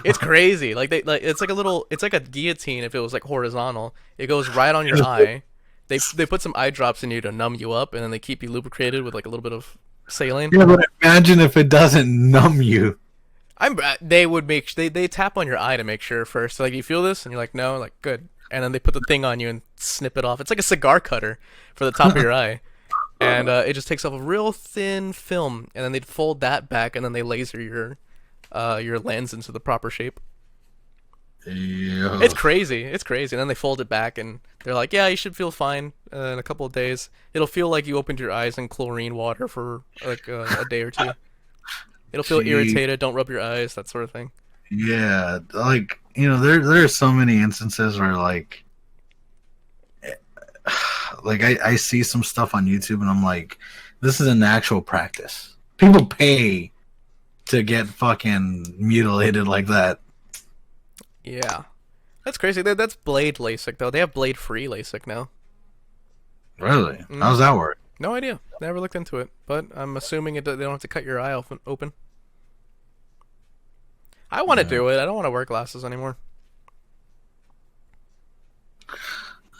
It's crazy. Like it's like a guillotine if it was like horizontal. It goes right on your eye. They put some eye drops in you to numb you up, and then they keep you lubricated with like a little bit of saline. Yeah, but imagine if it doesn't numb you. They tap on your eye to make sure first. So, like, you feel this, and you're like, no, like good, and then they put the thing on you and snip it off. It's like a cigar cutter for the top of your eye, and it just takes off a real thin film, and then they'd fold that back, and then they laser your lens into the proper shape. Yeah. It's crazy. It's crazy. And then they fold it back, and they're like, yeah, you should feel fine in a couple of days. It'll feel like you opened your eyes in chlorine water for like a day or two. It'll feel irritated. Don't rub your eyes, that sort of thing. Yeah, like there are so many instances where like I see some stuff on YouTube and I'm like, this is an actual practice. People pay to get fucking mutilated like that. Yeah, that's crazy. That's blade LASIK though. They have blade free LASIK now. Really? How's that work? No idea. Never looked into it, but I'm assuming they don't have to cut your eye open. I want to do it. I don't want to wear glasses anymore.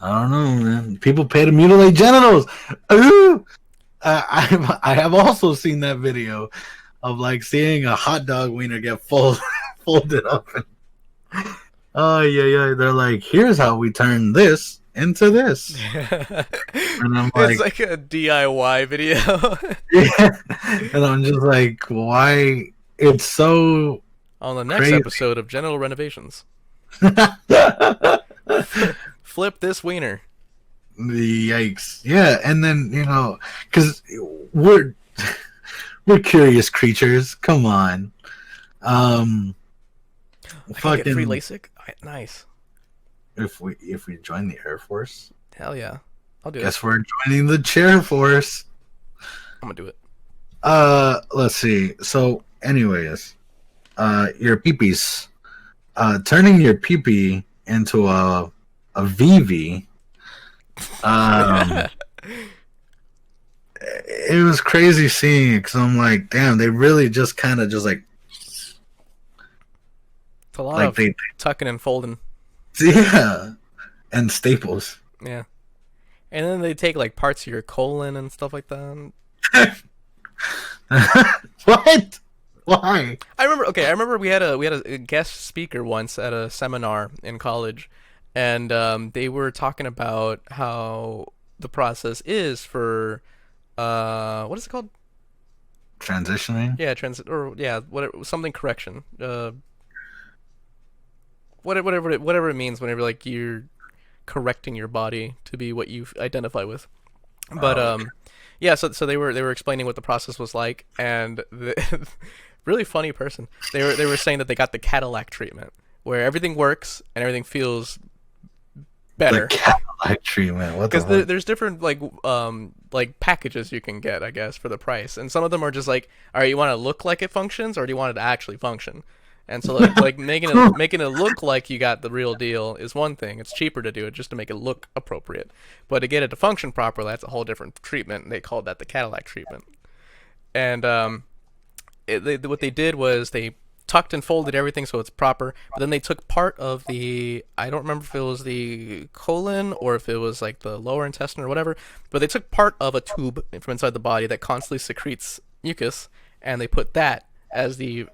I don't know, man. People pay to mutilate genitals. Ooh! I have also seen that video of like seeing a hot dog wiener get folded up. Oh yeah. They're like, here's how we turn this into this. And I'm like, it's like a DIY video. Yeah. And I'm just like, why? It's so. On the next crazy. episode of Genital Renovations. Flip this wiener. Yikes. Yeah, and then, because we're curious creatures. Come on. I can get free LASIK? Nice. If we join the Air Force. Hell yeah. I'll do it. Guess we're joining the Chair Force. I'm gonna do it. Let's see. So, anyways, your peepees. Turning your peepee into a VV. It was crazy seeing it because I'm like, damn, they really just kind of just like. It's a lot like of tucking and folding. Yeah, and staples. Yeah, and then they take like parts of your colon and stuff like that. What? Why? I remember we had a guest speaker once at a seminar in college, and they were talking about how the process is for what is it called? Transitioning. Yeah, something correction. Whatever it means whenever like you're correcting your body to be what you identify with. But okay. Yeah, so they were explaining what the process was like, and really funny person. They were saying that they got the Cadillac treatment, where everything works and everything feels better. The Cadillac treatment. What the? Because there's different like packages you can get, I guess, for the price, and some of them are just like, all right, you want to look like it functions, or do you want it to actually function? And so like making it look like you got the real deal is one thing. It's cheaper to do it just to make it look appropriate, but to get it to function properly, that's a whole different treatment. And they called that the Cadillac treatment. And what they did was they tucked and folded everything so it's proper, but then they took part of I don't remember if it was the colon or if it was like the lower intestine or whatever, but they took part of a tube from inside the body that constantly secretes mucus, and they put that as the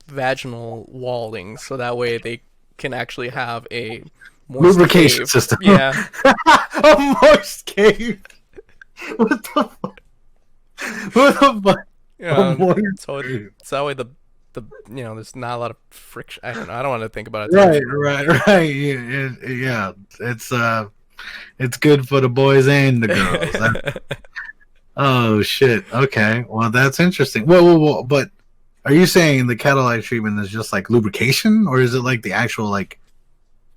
vaginal walling, so that way they can actually have a moist Lubrication cave. system. Yeah. A moist cave. What the fuck? What the fuck? A moist So cave. so that way the there's not a lot of friction. I don't know. I don't want to think about it too Right, much. right. Yeah, it's good for the boys and the girls. Oh shit. Okay. Well, that's interesting. Whoa. But are you saying the catalytic treatment is just like lubrication, or is it like the actual like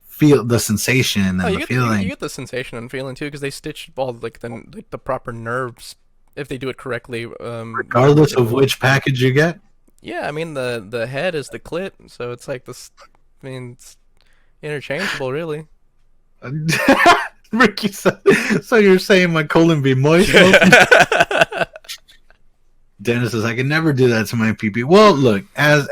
feel the sensation Oh, and the you feeling? get the sensation and feeling too because they stitch all like the proper nerves if they do it correctly. Regardless of which package you get? Yeah, I mean the head is the clit, so it's like this. I mean, it's interchangeable, really. Ricky said, so you're saying my colon be moist? Dennis says I can never do that to my pee. Well, look, as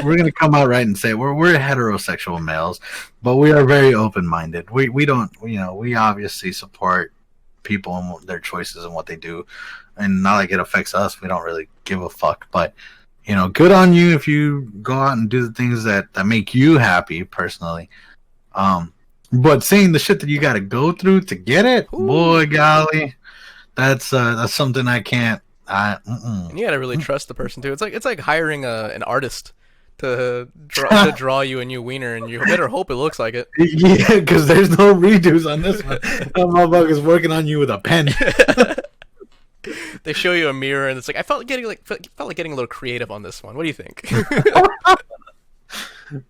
we're gonna come out right and say we're heterosexual males, but we are very open minded. We don't we obviously support people and their choices and what they do, and not like it affects us. We don't really give a fuck, but good on you if you go out and do the things that make you happy personally. But seeing the shit that you got to go through to get it, Ooh. boy, golly, that's something I can't. And you gotta really trust the person too. It's like hiring an artist to draw you a new wiener, and you better hope it looks like it. Yeah, because there's no redos on this one. That motherfucker's working on you with a pen. They show you a mirror, and it's like I felt like getting a little creative on this one. What do you think?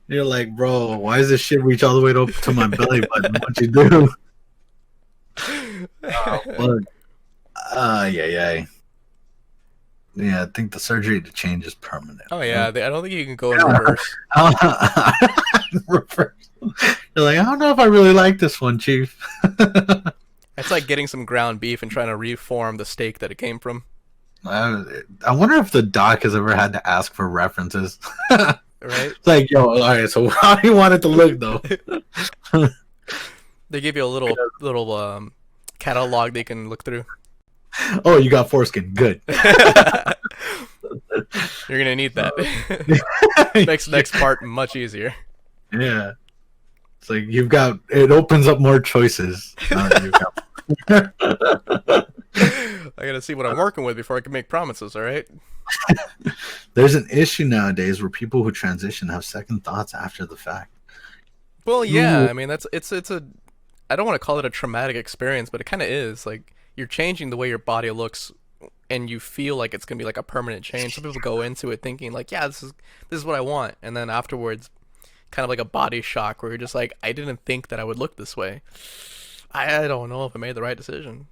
You're like, bro, why does this shit reach all the way up to my belly button? What you do? Oh, fuck. Yeah. Yeah, I think the surgery to change is permanent. Oh yeah, I don't think you can go in reverse. Reverse. You're like, I don't know if I really like this one, Chief. It's like getting some ground beef and trying to reform the steak that it came from. I wonder if the doc has ever had to ask for references. Right? It's like, yo, all right, so how do you want it to look, though? They give you a little catalog they can look through. Oh, you got foreskin. Good. You're gonna need that. Next part much easier. Yeah. It's like it opens up more choices. I gotta see what I'm working with before I can make promises, alright? There's an issue nowadays where people who transition have second thoughts after the fact. Well, yeah, I mean it's a I don't want to call it a traumatic experience, but it kind of is. Like you're changing the way your body looks, and you feel like it's gonna be like a permanent change. Some people go into it thinking like, yeah, this is what I want, and then afterwards, kind of like a body shock where you're just like, I didn't think that I would look this way. I don't know if I made the right decision.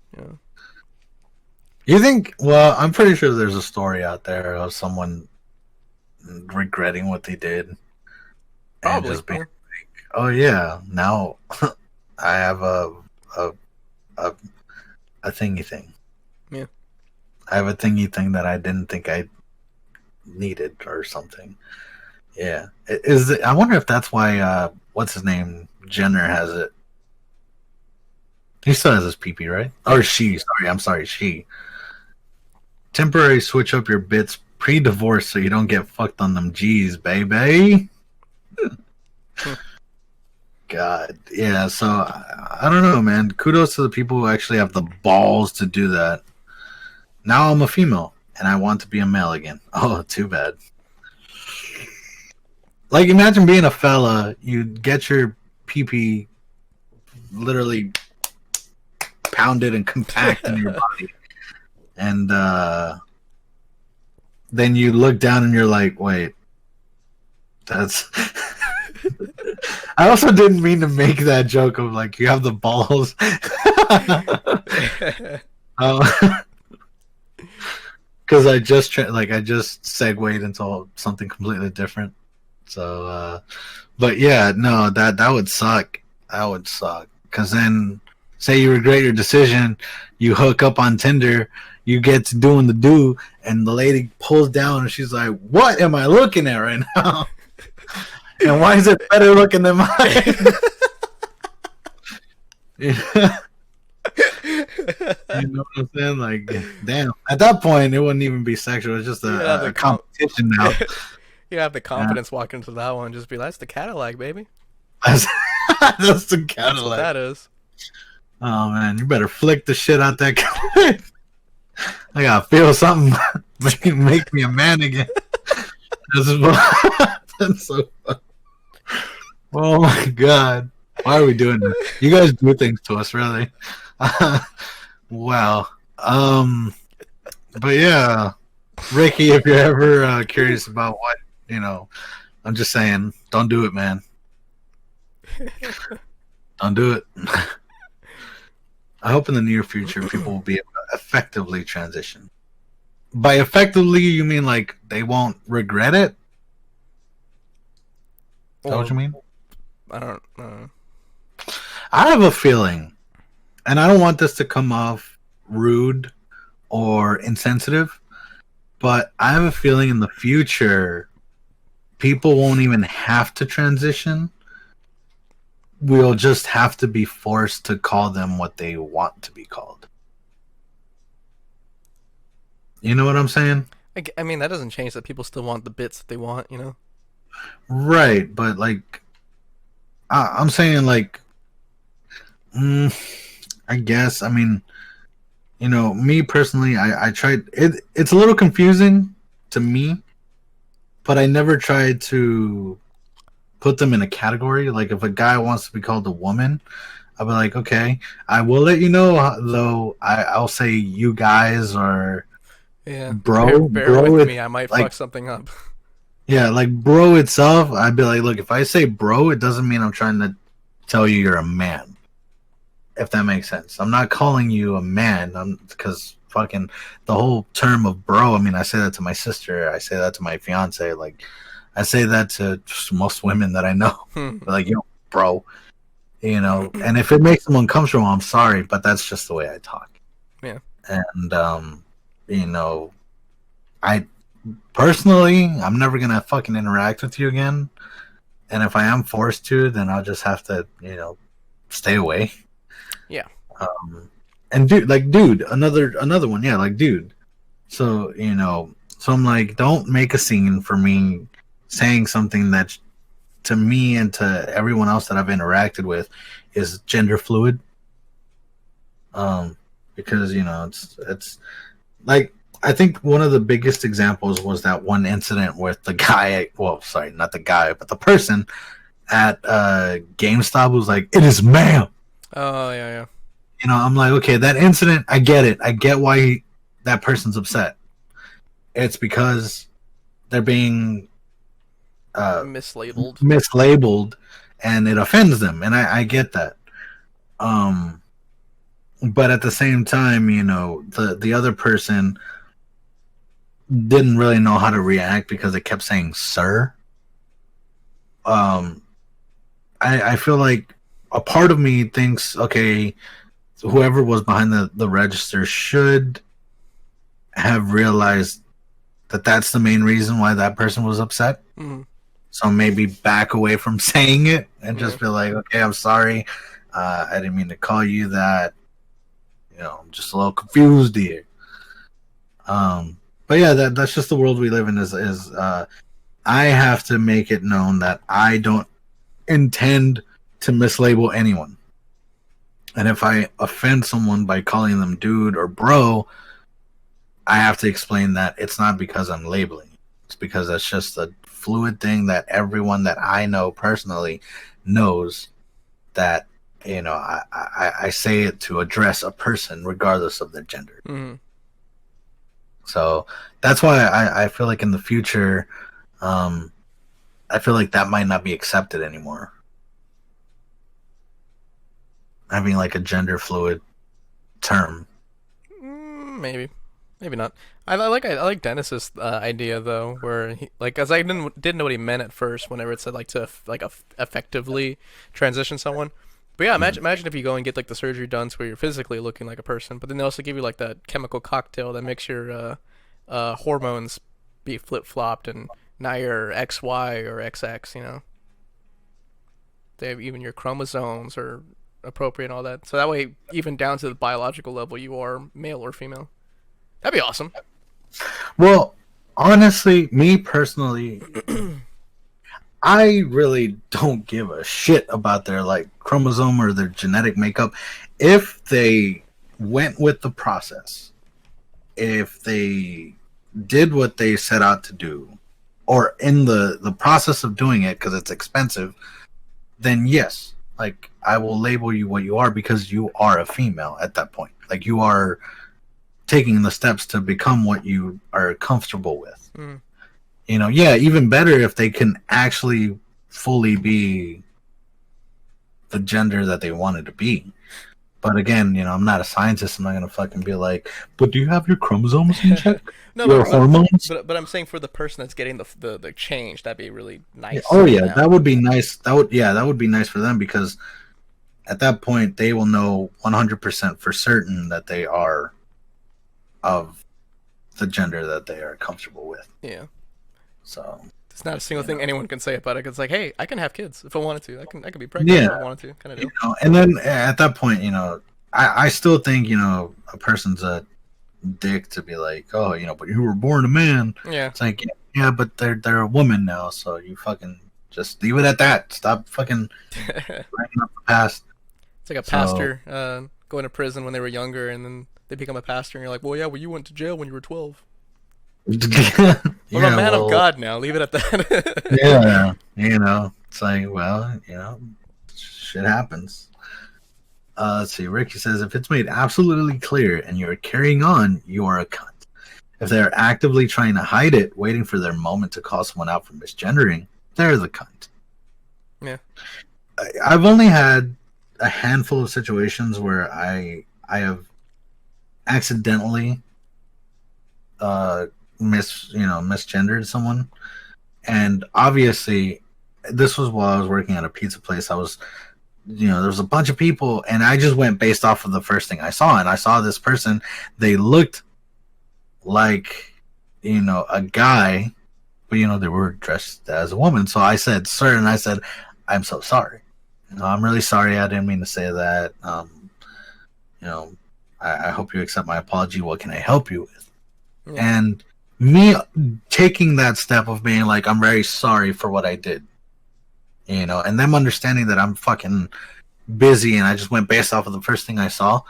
You think? Well, I'm pretty sure there's a story out there of someone regretting what they did, Probably. and just being like, "Oh yeah, now I have a thingy thing. Yeah. I have a thingy thing that I didn't think I needed or something." Yeah, I wonder if that's why what's his name, Jenner, has it. He still has his pee-pee, right? Or she? Sorry, she. Temporary switch up your bits pre-divorce so you don't get fucked on them G's, baby. God, yeah. So I don't know, man. Kudos to the people who actually have the balls to do that. Now I'm a female and I want to be a male again. Oh, too bad. Like, imagine being a fella, you get your pee-pee literally pounded and compact in your body, and then you look down and you're like, wait, that's... I also didn't mean to make that joke of, like, you have the balls. Because I just segued into something completely different. So, but yeah, no, that would suck. That would suck. Because then, say you regret your decision, you hook up on Tinder, you get to doing the do, and the lady pulls down and she's like, "What am I looking at right now? And why is it better looking than mine?" Yeah. You know what I'm saying? Like, damn. At that point, it wouldn't even be sexual. It's just a competition now. You have the Yeah. confidence walk into that one, just be, that's the Cadillac, baby. That's, that's the That's what Cadillac. that is. Oh man, you better flick the shit out that Cadillac. I gotta feel something. Make me a man again. This is what, that's so fun. Oh my god. Why are we doing this? You guys do things to us, really. Wow. But yeah, Ricky, if you're ever curious about what, you know, I'm just saying, don't do it, man. Don't do it. I hope in the near future people will be able to effectively transition. By effectively, you mean like they won't regret it? Is that what Or you mean? I don't know. I have a feeling, and I don't want this to come off rude or insensitive, but I have a feeling in the future, people won't even have to transition. We'll just have to be forced to call them what they want to be called. You know what I'm saying? I mean, that doesn't change that people still want the bits that they want, you know? Right, but like, I'm saying like, mm, I guess. I mean, me personally, I tried it. It's a little confusing to me, but I never tried to put them in a category. Like, if a guy wants to be called a woman, I'll be like, okay, I will let you know. Though I'll say you guys or Yeah. bro, Bear with bro. It me, I might like fuck something up. yeah, like bro itself. I'd be like, look, if I say bro, it doesn't mean I'm trying to tell you you're a man. If that makes sense. I'm not calling you a man. Because fucking the whole term of bro. I mean, I say that to my sister. I say that to my fiance. Like, I say that to just most women that I know. Like, bro. And if it makes them uncomfortable, I'm sorry, but that's just the way I talk. Yeah. And I personally, I'm never gonna fucking interact with you again. And if I am forced to, then I'll just have to, stay away. Yeah. And dude, another one, yeah, like dude. So so I'm like, don't make a scene for me saying something that to me and to everyone else that I've interacted with is gender fluid. Because it's like I think one of the biggest examples was that one incident with the guy. Well, sorry, not the guy, but the person at GameStop was like, "It is ma'am." Oh, yeah. I'm like, okay, that incident, I get it. I get why that person's upset. It's because they're being Mislabeled, and it offends them, and I get that. But at the same time, the other person didn't really know how to react because it kept saying "sir." I feel like a part of me thinks, okay, whoever was behind the register should have realized that that's the main reason why that person was upset. Mm-hmm. So maybe back away from saying it and just be like, okay, I'm sorry. I didn't mean to call you that. I'm just a little confused here. But yeah, that's just the world we live in is I have to make it known that I don't intend to mislabel anyone. And if I offend someone by calling them dude or bro, I have to explain that it's not because I'm labeling. It's because that's just a fluid thing that everyone that I know personally knows that, I say it to address a person regardless of their gender. Mm-hmm. So that's why I feel like in the future, I feel like that might not be accepted anymore. Having like a gender fluid term. Maybe not. I like Dennis's idea though, where he, like, as I didn't know what he meant at first whenever it said like to effectively transition someone. But yeah, imagine if you go and get like the surgery done to where you're physically looking like a person, but then they also give you like that chemical cocktail that makes your hormones be flip flopped, and now you're XY or XX. They have even your chromosomes are appropriate and all that. So that way, even down to the biological level, you are male or female. That'd be awesome. Well, honestly, me personally, I really don't give a shit about their like chromosome or their genetic makeup. If they went with the process, if they did what they set out to do, or in the process of doing it because it's expensive, then yes, like I will label you what you are because you are a female at that point. Like you are taking the steps to become what you are comfortable with. Mm. You know, yeah, even better if they can actually fully be the gender that they wanted to be. But again, you know, I'm not a scientist. I'm not gonna fucking be like, but do you have your chromosomes in check? No, Your hormones? but I'm saying for the person that's getting the change, that'd be really Yeah. nice. Oh for yeah, them. that would be nice. That would be nice for them because at that point they will know 100% for certain that they are of the gender that they are comfortable with. Yeah. So It's not a single you thing know, anyone can say about it. It's like, hey, I can have kids if I wanted to. I can be pregnant if I yeah, wanted to, kind of you deal. know, and then at that point, you know, I still think you know a person's a dick to be like, oh, you know, but you were born a man. Yeah. It's like, yeah, but they're a woman now, so you fucking just leave it at that. Stop fucking bringing up the past. It's like a So pastor going to prison when they were younger, and then they become a pastor, and you're like, well, yeah, well, you went to jail when you were 12. yeah, Well, I'm a man of well, God now. Leave it at that. yeah, you know, it's like, well, you know, shit happens. Let's see. Ricky says, if it's made absolutely clear and you're carrying on, you are a cunt. If they're actively trying to hide it, waiting for their moment to call someone out for misgendering, they're the cunt. Yeah. I've only had a handful of situations where I have accidentally misgendered someone, and obviously this was while I was working at a pizza place. I was, you know, there was a bunch of people, and I just went based off of the first thing I saw, and I saw this person. They looked like, you know, a guy, but you know they were dressed as a woman. So I said, "Sir," and I said, "I'm so sorry. You know, I'm really sorry. I didn't mean to say that. You know, I hope you accept my apology. What can I help you with?" Yeah. And me taking that step of being like, I'm very sorry for what I did, you know, and them understanding that I'm fucking busy and I just went based off of the first thing I saw.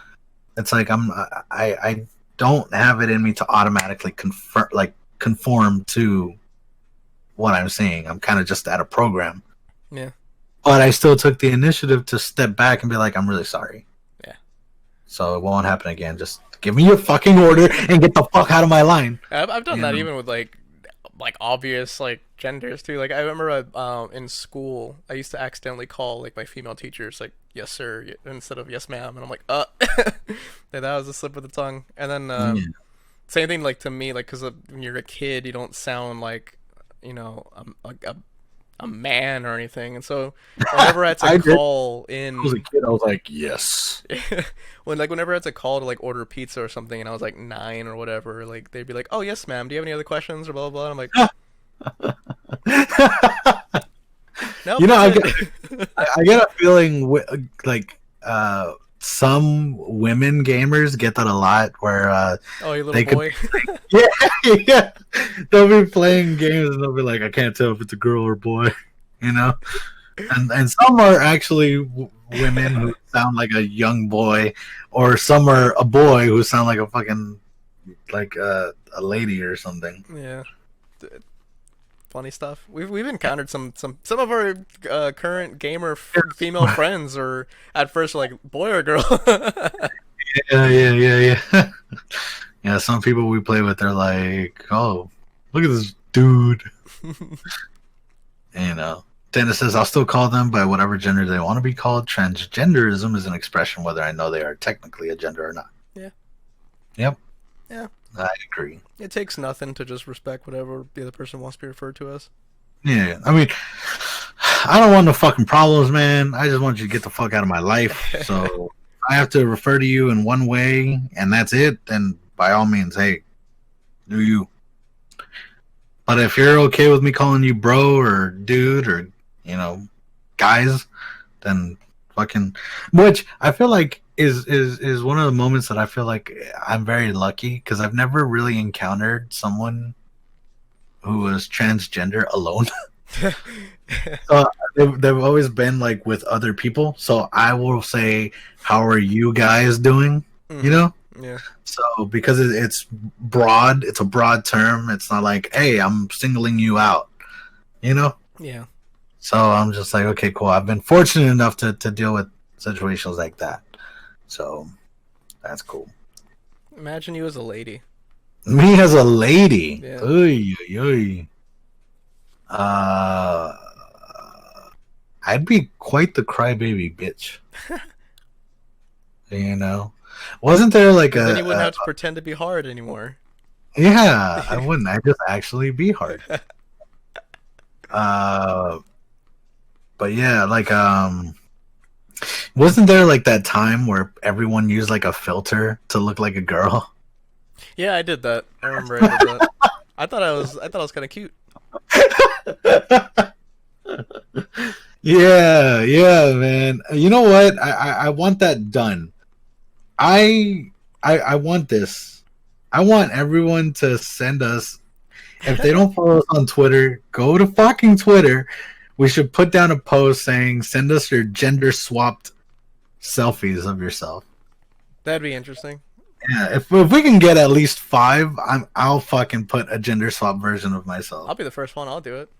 It's like I don't have it in me to automatically conform to what I'm seeing. I'm kind of just at a program. Yeah. But I still took the initiative to step back and be like, I'm really sorry. Yeah. So it won't happen again. Just give me your fucking order and get the fuck out of my line. I've done You that know? even with like obvious like genders too. Like I remember in school I used to accidentally call like my female teachers like yes sir instead of yes ma'am, and I'm like that was a slip of the tongue. And then Yeah. same thing like to me, like because when you're a kid you don't sound like, you know, a man or anything, and so whenever I had to call in, I was a kid, I was like, yes. whenever I had to call to like order pizza or something, and I was like 9 or whatever, like they'd be like, "Oh yes, ma'am. Do you have any other questions?" or blah blah blah. And I'm like, no, You know, that's it. I get a feeling like some women gamers get that a lot where Oh, you little they boy. yeah, yeah, they'll be playing games and they'll be like, I can't tell if it's a girl or boy, you know. And some are actually women who sound like a young boy, or some are a boy who sound like a fucking like a lady or something. Yeah. Funny stuff. We've encountered some of our current gamer female friends, or at first like boy or girl. Yeah. Yeah, some people we play with, they're like, oh, look at this dude. You know. Dennis says, I'll still call them by whatever gender they want to be called. Transgenderism is an expression whether I know they are technically a gender or not. Yeah. Yep. Yeah. I agree. It takes nothing to just respect whatever the other person wants to be referred to as. Yeah. I mean, I don't want no fucking problems, man. I just want you to get the fuck out of my life. So I have to refer to you in one way and that's it, then by all means, hey, do you. But if you're okay with me calling you bro or dude or, you know, guys, then fucking, which I feel like is one of the moments that I feel like I'm very lucky because I've never really encountered someone who was transgender alone. So they've always been like with other people. So I will say, "How are you guys doing?" You know. Yeah. So because it's broad, it's a broad term. It's not like, "Hey, I'm singling you out." You know. Yeah. So I'm just like, okay, cool. I've been fortunate enough to deal with situations like that. So that's cool. Imagine you as a lady. Me as a lady. Yeah. Oy, oy, oy. I'd be quite the crybaby bitch. You know? Wasn't there like then you wouldn't have to pretend to be hard anymore. Yeah, I wouldn't. I'd just actually be hard. But yeah, like wasn't there like that time where everyone used like a filter to look like a girl? Yeah, I did that. I remember I did that. I thought I was kind of cute. Yeah, man. You know what? I want that done. I want this. I want everyone to send us. If they don't follow us on Twitter, go to fucking Twitter. We should put down a post saying, "Send us your gender swapped selfies of yourself." That'd be interesting. Yeah, if we can get at least 5, I'll fucking put a gender swap version of myself. I'll be the first one. I'll do it.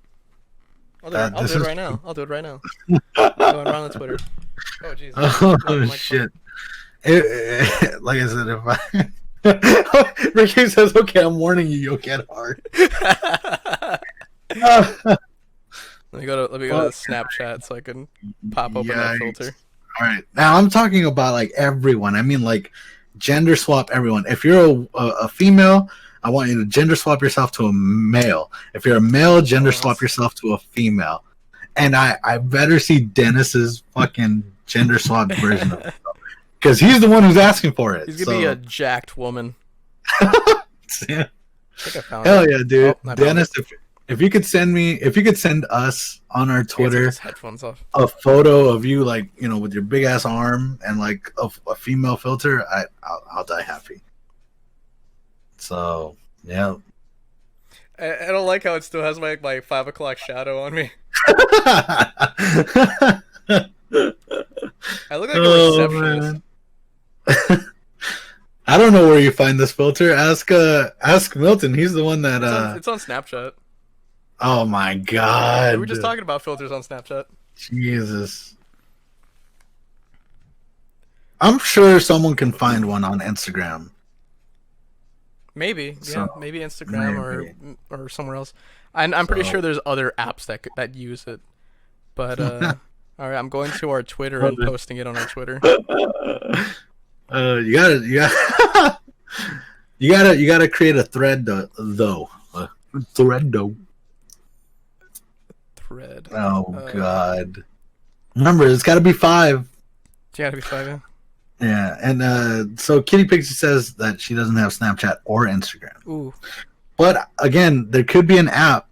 I'll do it right now. I'll do it right now. Going around on Twitter. Oh jeez. Oh shit. Like I said, if Ricky says, "Okay, I'm warning you, you'll get hard." Let me go to Snapchat so I can pop open that filter. All right, now I'm talking about like everyone. I mean, like gender swap everyone. If you're a female, I want you to gender swap yourself to a male. If you're a male, gender swap yourself to a female. And I better see Dennis's fucking gender swap version of it, because he's the one who's asking for it. He's gonna be a jacked woman. Yeah. I think I found Hell it. yeah, dude. Oh, Dennis, if you could send us on our Twitter headphones off. a photo of you, like, you know, with your big ass arm and like a female filter, I'll die happy. So yeah. I don't like how it still has my 5 o'clock shadow on me. I look like a receptionist. I don't know where you find this filter. Ask Milton. He's the one that it's on Snapchat. Oh my god. We were just talking about filters on Snapchat. Jesus. I'm sure someone can find one on Instagram. Maybe, yeah, maybe Instagram or somewhere else. I'm pretty sure there's other apps that use it. But all right, I'm going to our Twitter and posting it on our Twitter. You gotta create a thread though. Thread. Oh god. Remember, it's gotta be 5. It's gotta be 5, yeah. Yeah, and so Kitty Pixie says that she doesn't have Snapchat or Instagram. Ooh. But again, there could be an app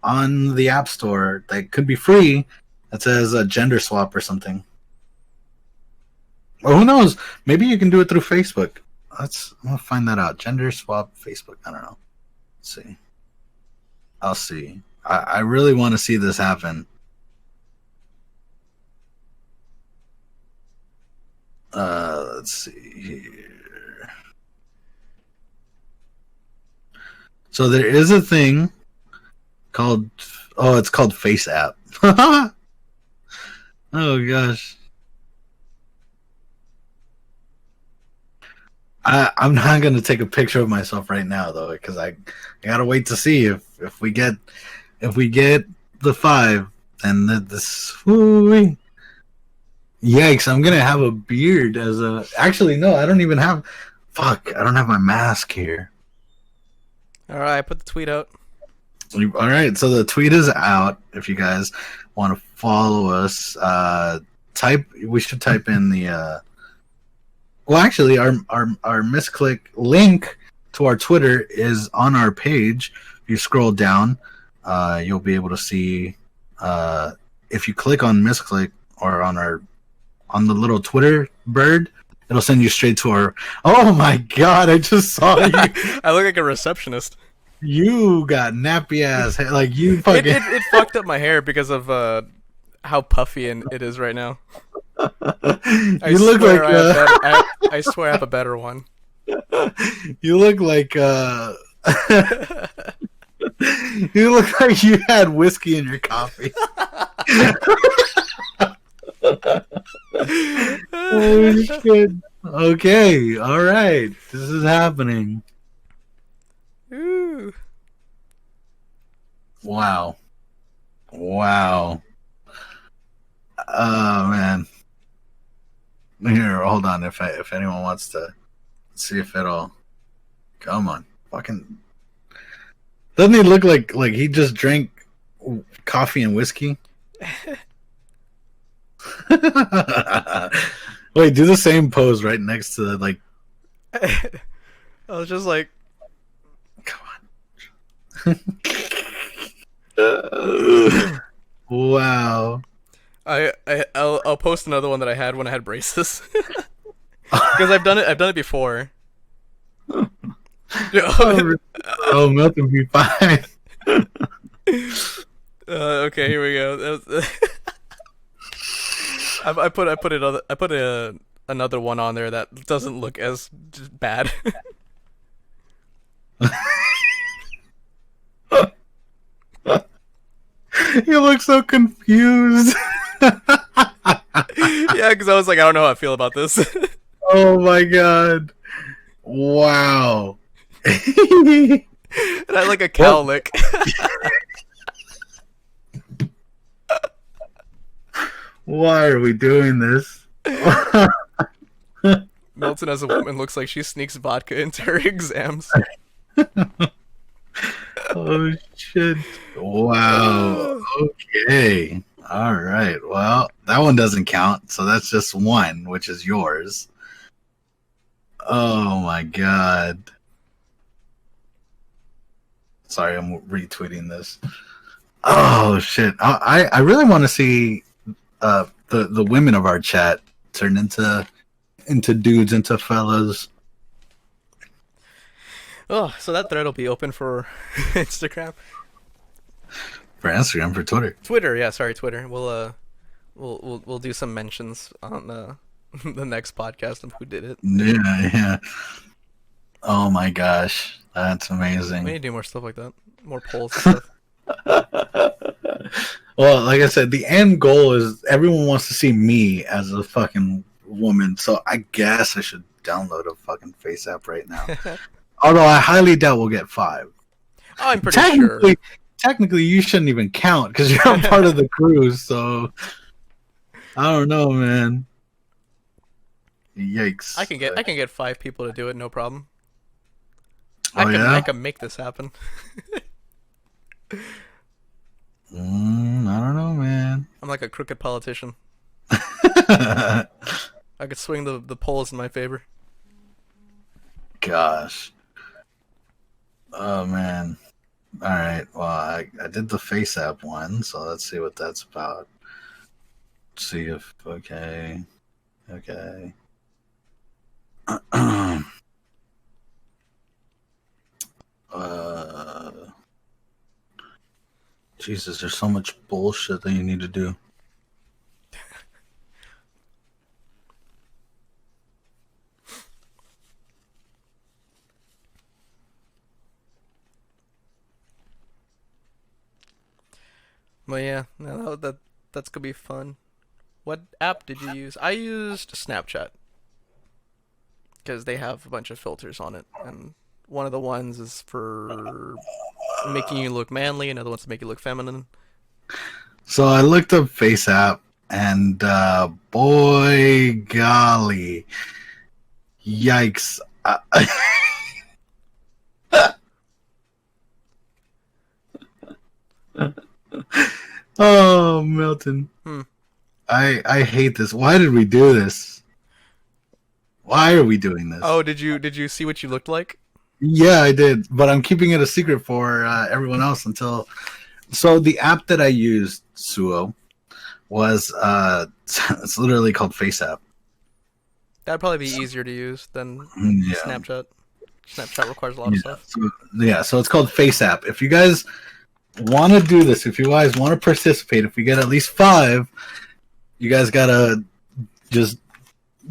on the App Store that could be free that says a gender swap or something. Or who knows? Maybe you can do it through Facebook. I'm gonna find that out. Gender swap Facebook. I don't know. Let's see. I'll see. I really want to see this happen. Let's see here. So there is a thing called it's called Face App. Oh gosh. I'm not gonna take a picture of myself right now though, because I gotta wait to see if we get the 5, then this. Whoo-wee. Yikes! I'm gonna have a beard as a. Actually, no, I don't even have. Fuck! I don't have my mask here. All right, I put the tweet out. All right, so the tweet is out. If you guys want to follow us, we should type in the. Well, actually, our Misclick link to our Twitter is on our page. If you scroll down, you'll be able to see. If you click on Misclick or on the little Twitter bird, it'll send you straight to our. Oh my god! I just saw you. I look like a receptionist. You got nappy ass hair. Like you It, fucking. it it fucked up my hair because of how puffy and it is right now. I You look swear like I have better. I swear I have a better one. you look like you look like you had whiskey in your coffee. Oh shit. Okay, all right. This is happening. Ooh. Wow. Wow. Oh man. Here, hold on. If anyone wants to see if it'll come on. Fucking doesn't he look like he just drank coffee and whiskey? Wait, do the same pose right next to like. I was just like, Come on. Wow. I'll post another one that I had when I had braces because I've done it before. Oh, Milton be fine. Okay, here we go. I put another one on there that doesn't look as bad. You look so confused. Yeah, because I was like, I don't know how I feel about this. Oh my god. Wow. And I had like a cow lick. Why are we doing this? Milton as a woman looks like she sneaks vodka into her exams. Oh shit. Wow. Okay. All right. Well, that one doesn't count, so that's just one, which is yours. Oh my god. Sorry, I'm retweeting this. Oh shit. I really want to see the women of our chat turn into dudes, into fellas. Oh, so that thread will be open for Instagram, For Instagram, for Twitter. Twitter. Yeah, sorry, Twitter. We'll do some mentions on the next podcast of who did it. Yeah, yeah. Oh my gosh, that's We amazing. need to do more stuff like that, more polls and stuff. Well, like I said, the end goal is everyone wants to see me as a fucking woman, so I guess I should download a fucking face app right now. Although I highly doubt we'll get 5. I'm pretty sure. Technically, you shouldn't even count because you're a part of the cruise. So I don't know, man. Yikes! I can get 5 people to do it, no problem. Oh, yeah? I can make this happen. I don't know, man. I'm like a crooked politician. I could swing the polls in my favor. Gosh. Oh man. All right. Well, I did the face app one, so let's see what that's about. See if okay. Jesus, there's so much bullshit that you need to do. But yeah, no, that's gonna be fun. What app did you use? I used Snapchat because they have a bunch of filters on it, and one of the ones is for making you look manly, another one's to make you look feminine. So I looked up face app, and boy, golly, yikes! Oh, Milton. I hate this. Why did we do this? Why are we doing this? Oh, did you see what you looked like? Yeah, I did, but I'm keeping it a secret for everyone else until. So the app that I used, Suo, was it's literally called Face App. That'd probably be easier to use than Yeah. Snapchat. Snapchat requires a lot of stuff. So it's called Face App. If you guys want to do this, if you guys want to participate, if we get at least 5, you guys gotta just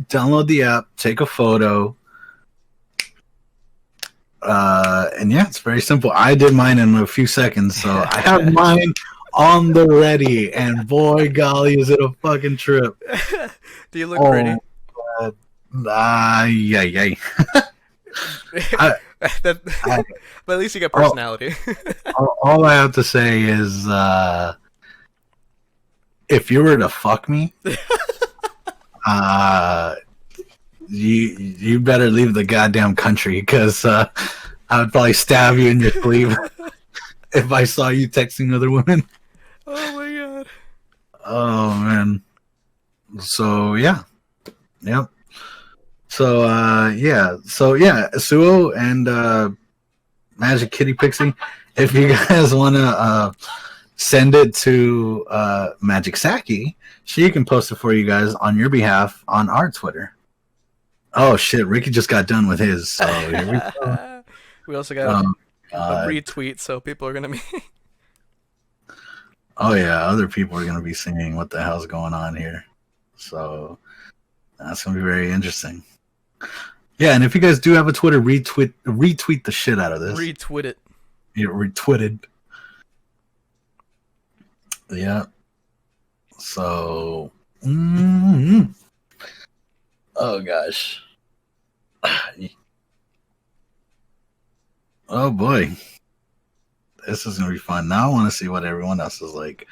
download the app, take a photo, and yeah, it's very simple. I did mine in a few seconds, so I have mine on the ready, and boy, golly, is it a fucking trip. Do you look pretty? Yeah. But at least you got personality. all I have to say is, if you were to fuck me, you better leave the goddamn country, because I would probably stab you in your sleep if I saw you texting other women. Oh my god. Oh man. So yeah. Yep. So Suo and Magic Kitty Pixie, if you guys wanna send it to Magic Saki, she can post it for you guys on your behalf on our Twitter. Oh shit, Ricky just got done with his, so here we go. We also got a retweet, so people are gonna be oh yeah, other people are gonna be seeing what the hell's going on here. So that's gonna be very interesting. Yeah, and if you guys do have a Twitter, retweet the shit out of this. Retweet it. Yeah, retweeted. Yeah. So oh gosh. Oh boy. This is gonna be fun. Now I want to see what everyone else is like.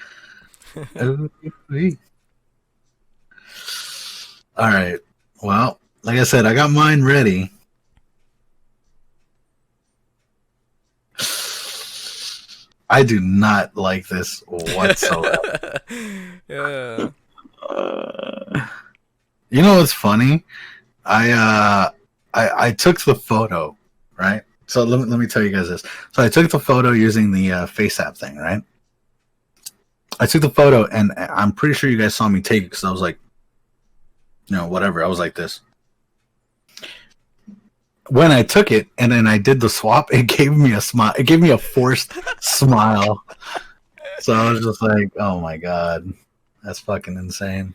All right. Well, like I said, I got mine ready. I do not like this whatsoever. Yeah. You know what's funny? I took the photo, right? So let me tell you guys this. So I took the photo using the Face App thing, right? I took the photo, and I'm pretty sure you guys saw me take it, because I was like, whatever. I was like this. When I took it and then I did the swap, it gave me a smile. It gave me a forced smile. So I was just like, oh my god, that's fucking insane.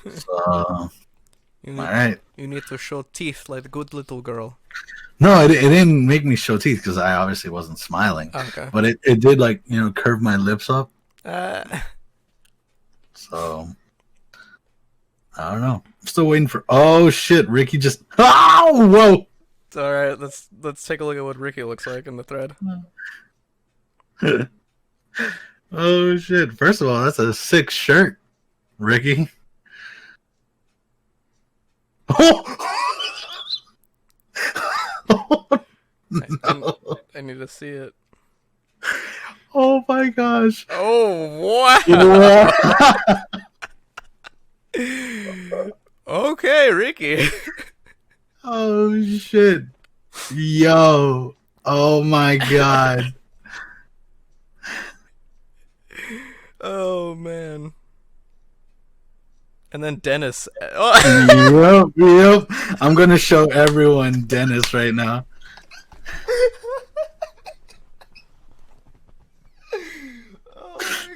So, all right. You need to show teeth like a good little girl. No, it didn't make me show teeth, because I obviously wasn't smiling. Okay. But it did, like, curve my lips up. So I don't know. I'm still waiting for. Oh shit! Ricky just. Oh whoa! It's all right. Let's take a look at what Ricky looks like in the thread. Oh shit! First of all, that's a sick shirt, Ricky. Oh! No. I need to see it. Oh my gosh! Oh wow! Okay, Ricky. Oh shit! Yo! Oh my god! Oh man! And then Dennis. Oh. Yep. I'm gonna show everyone Dennis right now.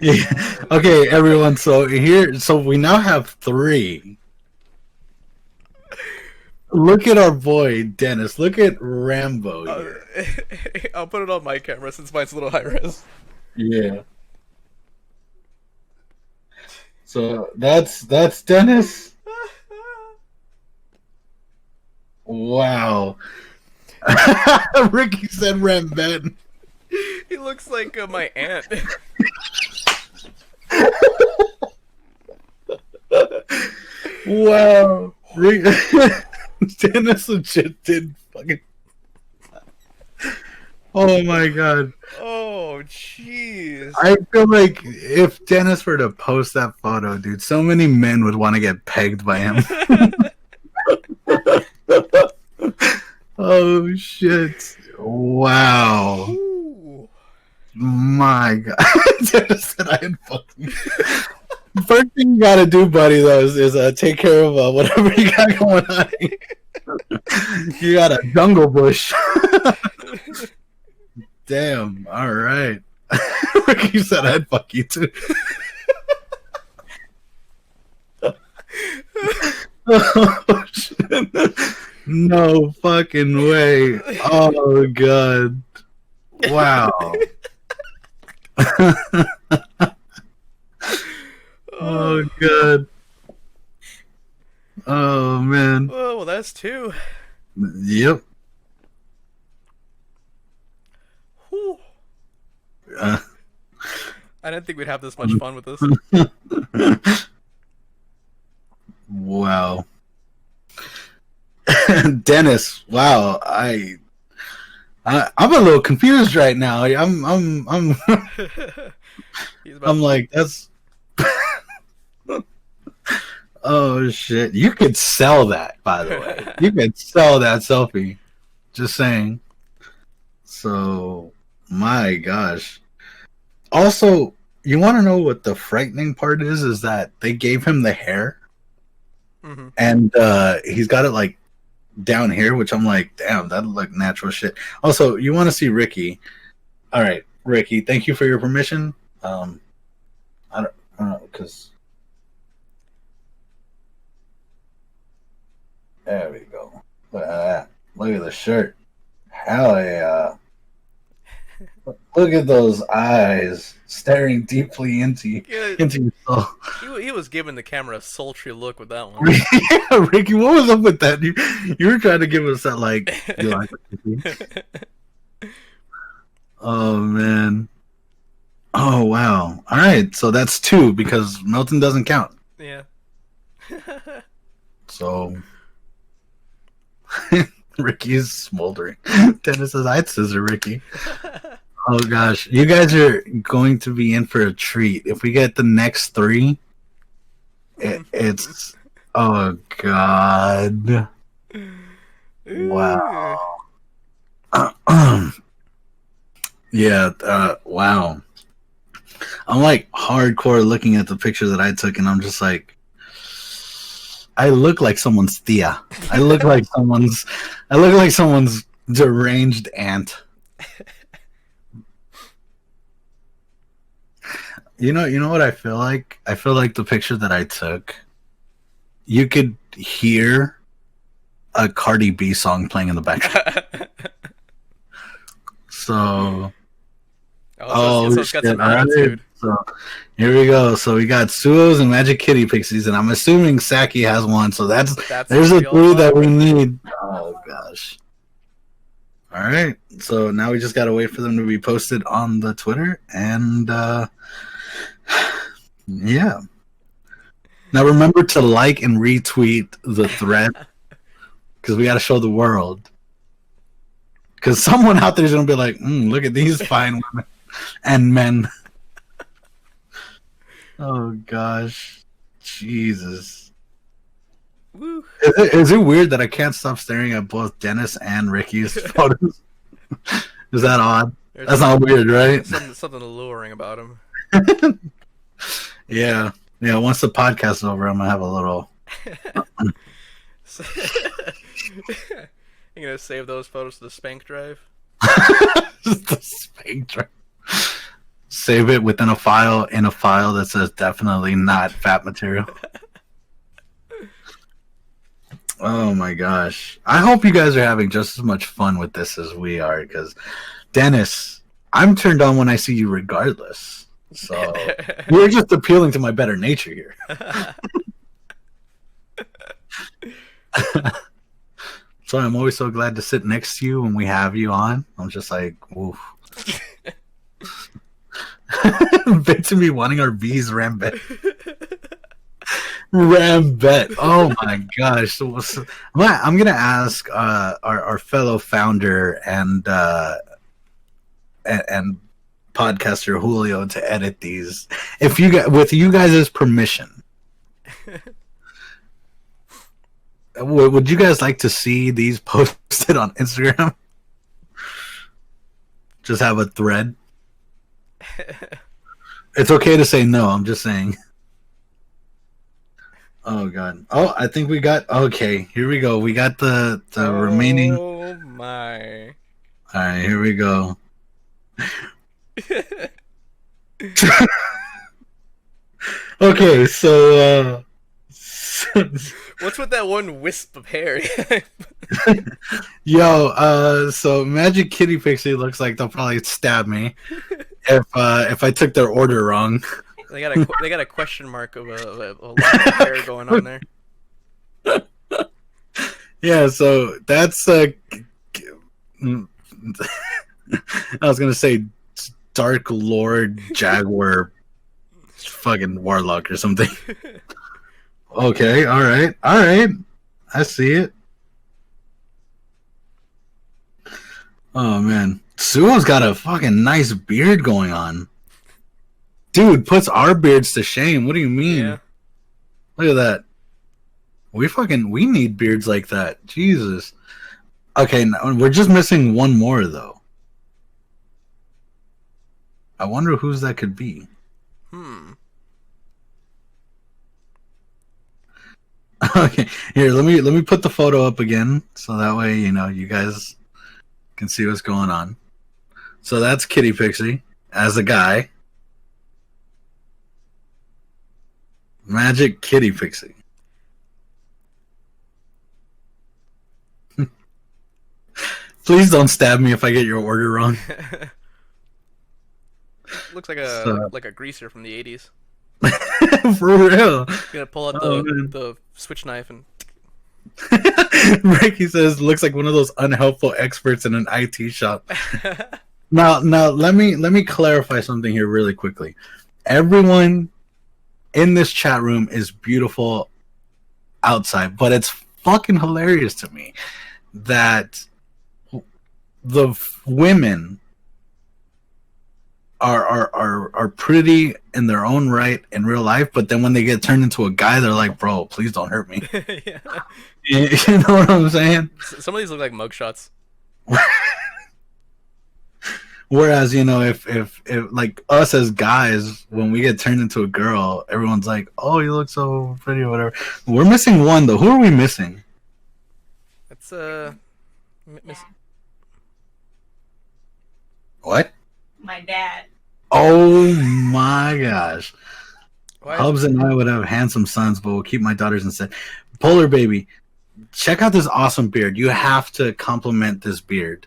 Yeah. Okay, everyone. So we now have 3. Look at our boy Dennis. Look at Rambo here. I'll put it on my camera since mine's a little high res. Yeah. So that's Dennis. Wow. Ricky said Ramben. He looks like my aunt. Wow. Dennis legit did fucking. Oh my god. Oh jeez. I feel like if Dennis were to post that photo, dude, so many men would want to get pegged by him. Oh shit. Wow. Ooh. My god. Dennis said I had fucking. First thing you gotta do, buddy, though, is take care of whatever you got going on. You got a jungle bush. Damn. All right. Ricky said I'd fuck you too. Oh, shit. No fucking way. Oh, God. Wow. Oh, God. Oh, man. Oh, well, that's two. Yep. Whew. Uh, I didn't think we'd have this much fun with this. wow. Dennis, wow. I'm a little confused right now. I'm He's about I'm like, that's oh shit. You could sell that, by the way. You could sell that selfie. Just saying. So, my gosh. Also, you want to know what the frightening part is? Is that they gave him the hair, and he's got it like down here, which I'm like, damn, that'll look natural shit. Also, you want to see Ricky? All right, Ricky, thank you for your permission. I don't know, because there we go. Look at that. Look at the shirt. Hell yeah. Look at those eyes staring deeply into your soul. He was giving the camera a sultry look with that one. Yeah, Ricky, what was up with that? You were trying to give us that, like, you like it? Oh, man. Oh, wow. All right, so that's two because Milton doesn't count. Yeah. So, Ricky's smoldering. Dennis says, I'd scissor Ricky. Oh, gosh. You guys are going to be in for a treat. If we get the next three, it's... Oh, God. Wow. Yeah, wow. I'm like hardcore looking at the picture that I took, and I'm just like, I look like someone's Thea. I look like someone's deranged aunt. You know what I feel like? I feel like the picture that I took, you could hear a Cardi B song playing in the background. So, so it's got some right. attitude. So here we go. So we got Suos and Magic Kitty Pixies, and I'm assuming Saki has one. So there's a three that we need. Oh gosh. All right. So now we just gotta wait for them to be posted on the Twitter, and yeah. Now remember to like and retweet the thread because we got to show the world. Because someone out there is going to be like, look at these fine women and men. Oh, gosh. Jesus. Woo. Is it weird that I can't stop staring at both Dennis and Ricky's photos? Is that odd? That's not weird, right? Something alluring about him. Yeah. Yeah, once the podcast is over, I'm going to have a little... You're going to save those photos to the Spank drive? The Spank drive. Save it within a file, in a file that says definitely not fat material. Oh my gosh. I hope you guys are having just as much fun with this as we are, because Dennis, I'm turned on when I see you regardless. So you're just appealing to my better nature here. So I'm always so glad to sit next to you when we have you on. I'm just like, oof. Vincent be wanting our bees Rambet. Rambet. Oh my gosh. So, I'm gonna ask our fellow founder and podcaster Julio to edit these. If you with you guys' permission. Would you guys like to see these posted on Instagram? Just have a thread. It's okay to say no. I'm just saying. Oh god. Oh, I think we got. Okay, here we go. We got the remaining. Oh my. All right, here we go. Okay, so What's with that one wisp of hair? so Magic Kitty Pixie looks like they'll probably stab me if I took their order wrong. They got a question mark of a lot of hair going on there. Yeah, so that's I was gonna say Dark Lord Jaguar fucking Warlock or something. Okay, all right. I see it. Oh man, Suo's got a fucking nice beard going on. Dude, puts our beards to shame. What do you mean? Yeah. Look at that. We need beards like that. Jesus. Okay, now we're just missing one more though. I wonder whose that could be. Okay, here, let me put the photo up again so that way you guys can see what's going on. So that's Kitty Pixie as a guy. Magic Kitty Pixie. Please don't stab me if I get your order wrong. Looks like a greaser from the 80s. For real. Gonna pull out the switch knife and. Ricky says looks like one of those unhelpful experts in an IT shop. Now let me clarify something here really quickly. Everyone in this chat room is beautiful outside, but it's fucking hilarious to me that the women are pretty in their own right in real life, but then when they get turned into a guy, they're like, "Bro, please don't hurt me." Yeah. You know what I'm saying? Some of these look like mugshots. Whereas, if like us as guys, when we get turned into a girl, everyone's like, "Oh, you look so pretty," or whatever. We're missing one though. Who are we missing? It's What? My dad. Oh my gosh. Why Hubs and I would have handsome sons, but we'll keep my daughters instead. Polar Baby, check out this awesome beard. You have to compliment this beard.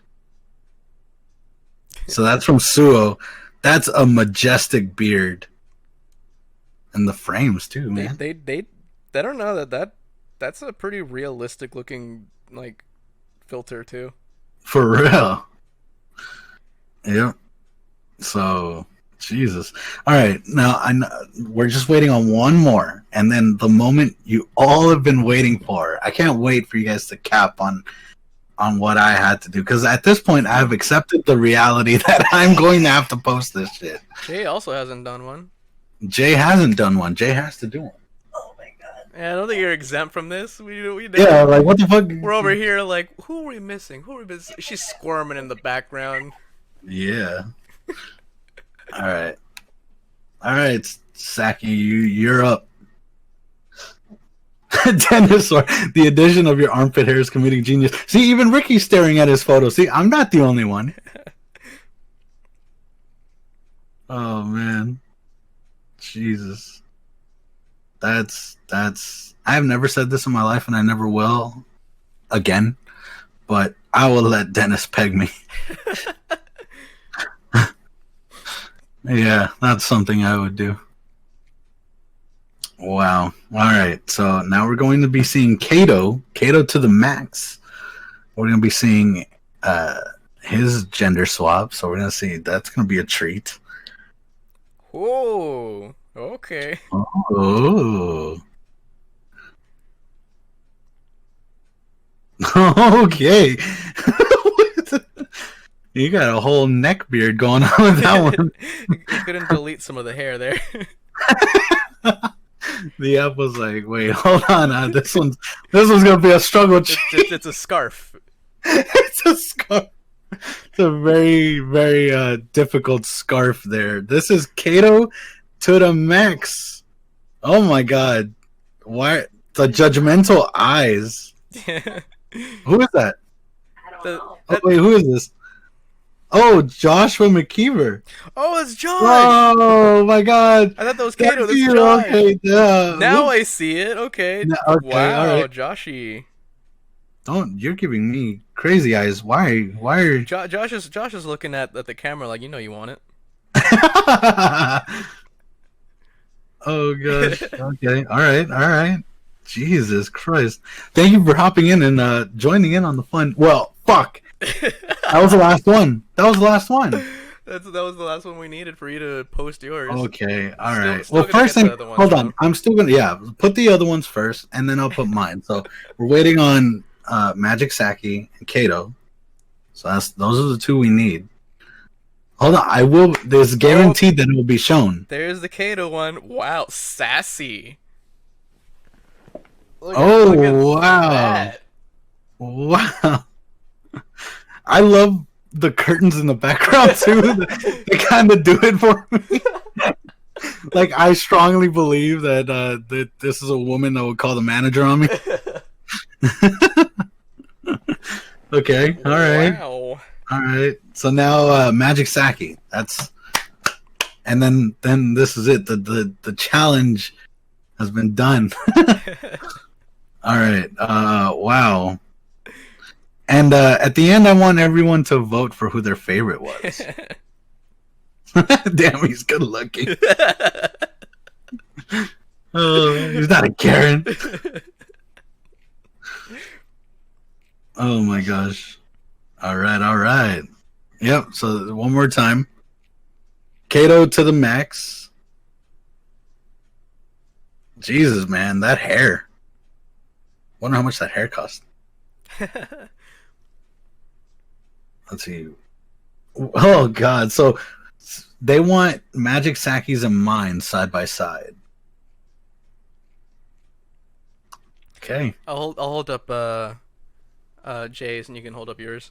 So that's from Suo. That's a majestic beard. And the frames too, man. They don't know that's a pretty realistic looking like filter too. For real. Yep. So, Jesus. All right, now we're just waiting on one more, and then the moment you all have been waiting for. I can't wait for you guys to cap on what I had to do, because at this point I've accepted the reality that I'm going to have to post this shit. Jay also hasn't done one. Jay hasn't done one. Jay has to do one. Oh my god. Yeah, I don't think you're exempt from this. We Yeah, like what the fuck? We're over here like, who are we missing? Who are we missing? She's squirming in the background. Yeah. All right, Saki, you're up. Dinosaur, the addition of your armpit hair is comedic genius. See, even Ricky's staring at his photo. See, I'm not the only one. Oh man, Jesus, that's. I have never said this in my life, and I never will again. But I will let Dennis peg me. Yeah, that's something I would do. Wow. All right. So now we're going to be seeing Kato to the max. We're going to be seeing his gender swap. So we're going to see. That's going to be a treat. Whoa. Okay. Oh. Okay. You got a whole neck beard going on with that one. You couldn't delete some of the hair there. The app was like, "Wait, hold on. This one's gonna be a struggle." It's a scarf. It's a scarf. It's a very, very difficult scarf there. This is Kato to the max. Oh my god. Why the judgmental eyes? Who is that? I don't The- know. Oh, wait, who is this? Oh, Joshua McKeever. Oh, it's Josh! Oh my God. I thought that was Kato. That's you. Josh. Okay, yeah. Now Whoops. I see it. Okay. No, okay, Wow, all right. Joshy. You're giving me crazy eyes. Why are Josh is looking at the camera like you want it. Oh gosh. Okay. All right. Jesus Christ. Thank you for hopping in and joining in on the fun. Well, fuck. That was the last one. That was the last one. That was the last one we needed for you to post yours. Okay. All Still- right. still Well, gonna first get the thing. other ones, Hold though. on. I'm still gonna put the other ones first, and then I'll put mine. So we're waiting on Magic Saki and Kato. So those are the two we need. Hold on. I will. There's guaranteed that it will be shown. There's the Kato one. Wow, sassy. Look Oh, look wow. that. Wow. I love the curtains in the background too. They kind of do it for me. Like, I strongly believe that this is a woman that would call the manager on me. Okay, all right. Wow. All right. So now Magic Saki. And then this is it. The challenge has been done. All right. Wow. And at the end, I want everyone to vote for who their favorite was. Damn, he's good looking. Oh, he's not a Karen. Oh my gosh. All right. Yep. So one more time. Kato to the max. Jesus, man, that hair. Wonder how much that hair cost. Let's see. Oh God. So they want Magic Saki's and mine side by side. Okay. I'll hold up Jay's and you can hold up yours.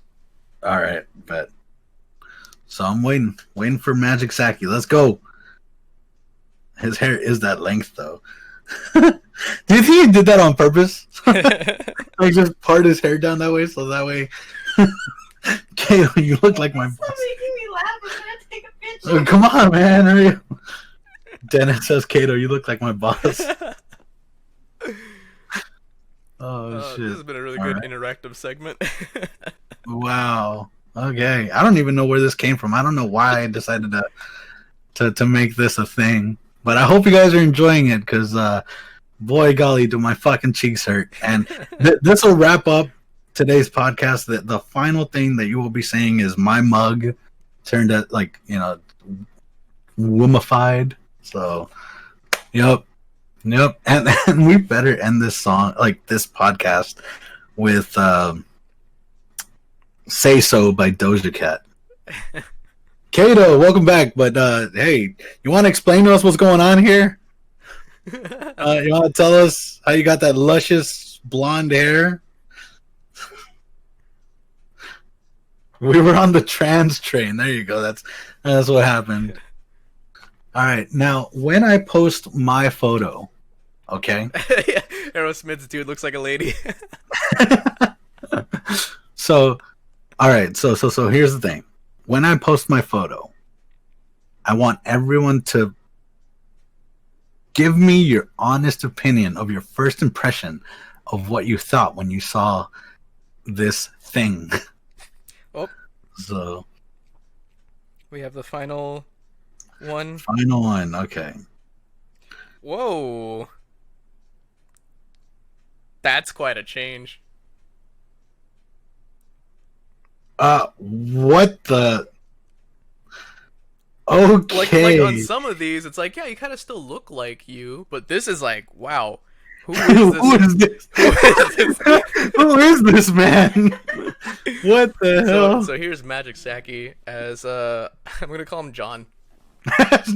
All right, bet. So I'm waiting for Magic Saki. Let's go. His hair is that length, though. Do you think he did that on purpose? Like, just part his hair down that way, so that way. Kato, you look like my Stop boss. making me laugh. I'm gonna take a picture. Oh, come on, man, hurry up. Dennis says, Kato, you look like my boss. Oh This shit! has been a really All good right. interactive segment. Wow. Okay. I don't even know where this came from. I don't know why I decided to make this a thing. But I hope you guys are enjoying it because, boy, golly, do my fucking cheeks hurt. And this will wrap up today's podcast. The final thing that you will be saying is my mug turned out woomified. So, yep. And we better end this this podcast with Say So by Doja Cat. Kato, welcome back. But hey, you want to explain to us what's going on here? You want to tell us how you got that luscious blonde hair? We were on the trans train. There you go. That's what happened. All right. Now, when I post my photo, okay? Yeah, Aerosmith's dude looks like a lady. So, all right. So here's the thing. When I post my photo, I want everyone to give me your honest opinion of your first impression of what you thought when you saw this thing. Oh. So, We have the final one. final one. Okay. Whoa. That's quite a change. What the? Okay. Like on some of these, it's like, yeah, you kind of still look like you, but this is like, wow, who Who is is this? this? Who is this? Who is this man? What the hell? So here's Magic Saki as I'm gonna call him John.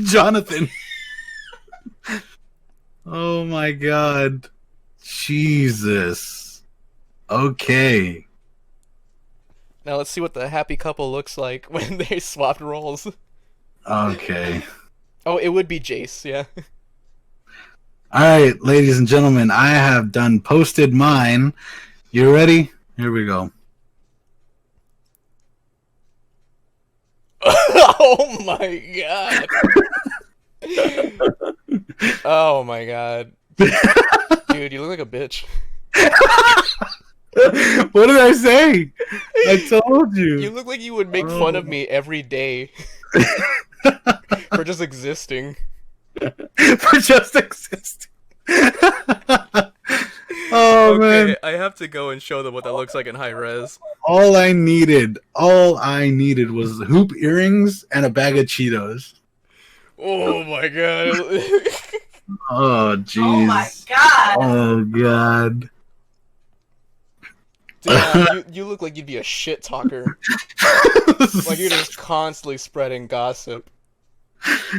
Jonathan. Oh my God. Jesus. Okay. Now let's see what the happy couple looks like when they swapped roles. Okay. Oh, it would be Jace, yeah. All right, ladies and gentlemen, I have done posted mine. You ready? Here we go. Oh my god. Oh my god. Dude, you look like a bitch. What did I say? I told you. You look like you would make fun of me every day for just existing. For just existing. Oh Okay, man. I have to go and show them what that looks like in high res. All I needed was hoop earrings and a bag of Cheetos. Oh my god. Oh jeez. Oh my god. Oh god. Damn, you look like you'd be a shit talker. Like you're just constantly spreading gossip.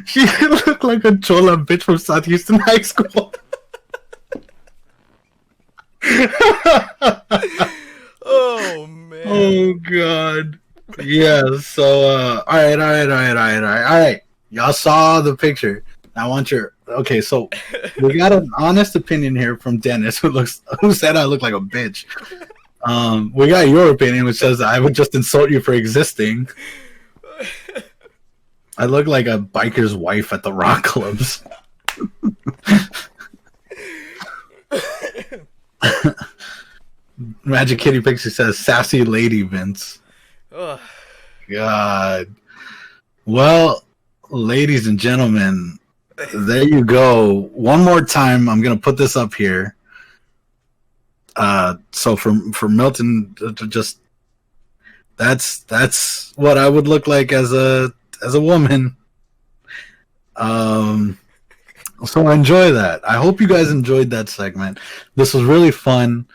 She looked like a chola bitch from South Houston High School. Oh man. Oh god. Yeah, so all right. Y'all saw the picture. I want your okay, so we got an honest opinion here from Dennis who said I look like a bitch. We got your opinion which says I would just insult you for existing. I look like a biker's wife at the rock clubs. Magic Kitty Pixie says sassy lady Vince. Ugh. God. Well, ladies and gentlemen, there you go. One more time, I'm gonna put this up here. So for Milton, just that's what I would look like as a woman. So enjoy that. I hope you guys enjoyed that segment. This was really fun.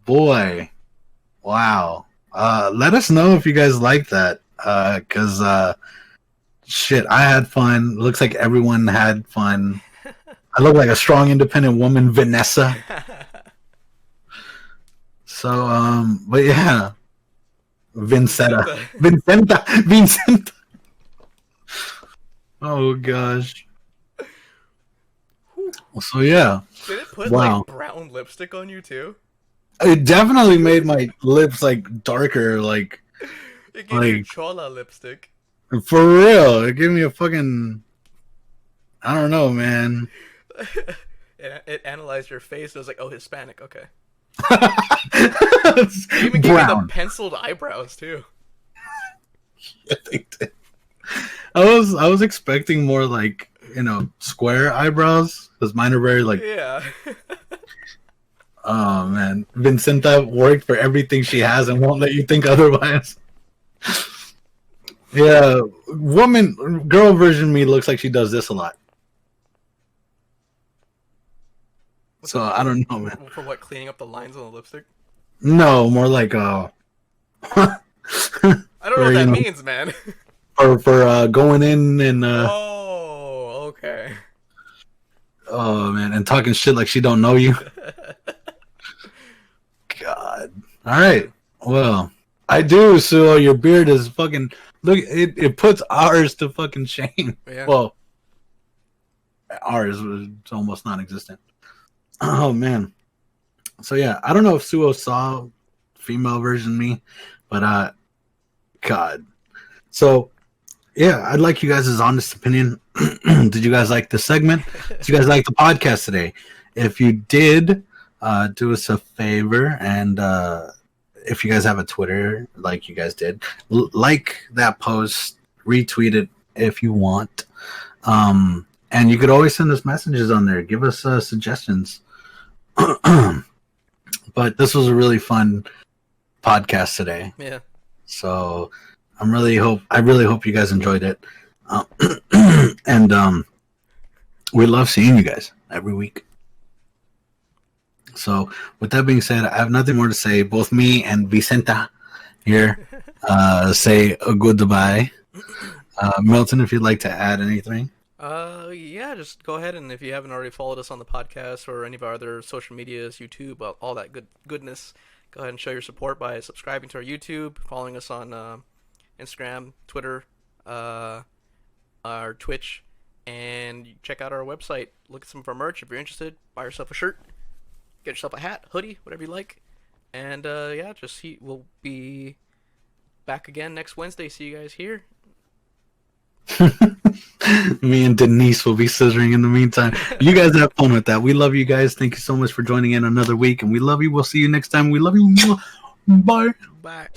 Boy, wow. Let us know if you guys like that. Cause shit, I had fun. Looks like everyone had fun. I look like a strong, independent woman, Vanessa. So, but yeah, Vincenta. Oh gosh. So yeah. Did it put Wow. like brown lipstick on you too? It definitely made my lips like darker, like It gave you like chola lipstick. for real. It gave me a fucking I don't know, man. It analyzed your face. It was like, oh, Hispanic. Okay. It's It even gave you the brown. penciled eyebrows too. Yeah, they did. I was expecting more like square eyebrows because mine are very like. Yeah. Oh man, Vincenta worked for everything she has and won't let you think otherwise. Yeah, girl version me looks like she does this a lot. So I don't know, man. For what? Cleaning up the lines on the lipstick? No, more like I don't know what that means, man. for going in and Oh, okay. oh man, and talking shit like she don't know you. God. All right. Well, I do. So your beard is fucking look. It puts ours to fucking shame. Yeah. Well, ours was almost non-existent. Oh man. So yeah, I don't know if Suo saw female version me, but God. So yeah, I'd like you guys' honest opinion. Did you guys like the segment? Did you guys like the podcast today? If you did, do us a favor and if you guys have a Twitter like you guys did, like that post, retweet it if you want. And you could always send us messages on there. Give us suggestions. But this was a really fun podcast today. Yeah. So I really hope you guys enjoyed it. And we love seeing you guys every week. So with that being said, I have nothing more to say. Both me and Vicenta here say a goodbye. Milton, if you'd like to add anything. Yeah, just go ahead and if you haven't already followed us on the podcast or any of our other social medias, YouTube, all that goodness, go ahead and show your support by subscribing to our YouTube, following us on Instagram, Twitter, our Twitch, And check out our website. Look at some of our merch if you're interested. Buy yourself a shirt. Get yourself a hat, hoodie, whatever you like. And yeah, we'll be back again next Wednesday. See you guys here. Me and Denise will be scissoring in the meantime. You guys have fun with that. We love you guys. Thank you so much for joining in another week, and we love you. We'll see you next time. We love you. Bye. Bye.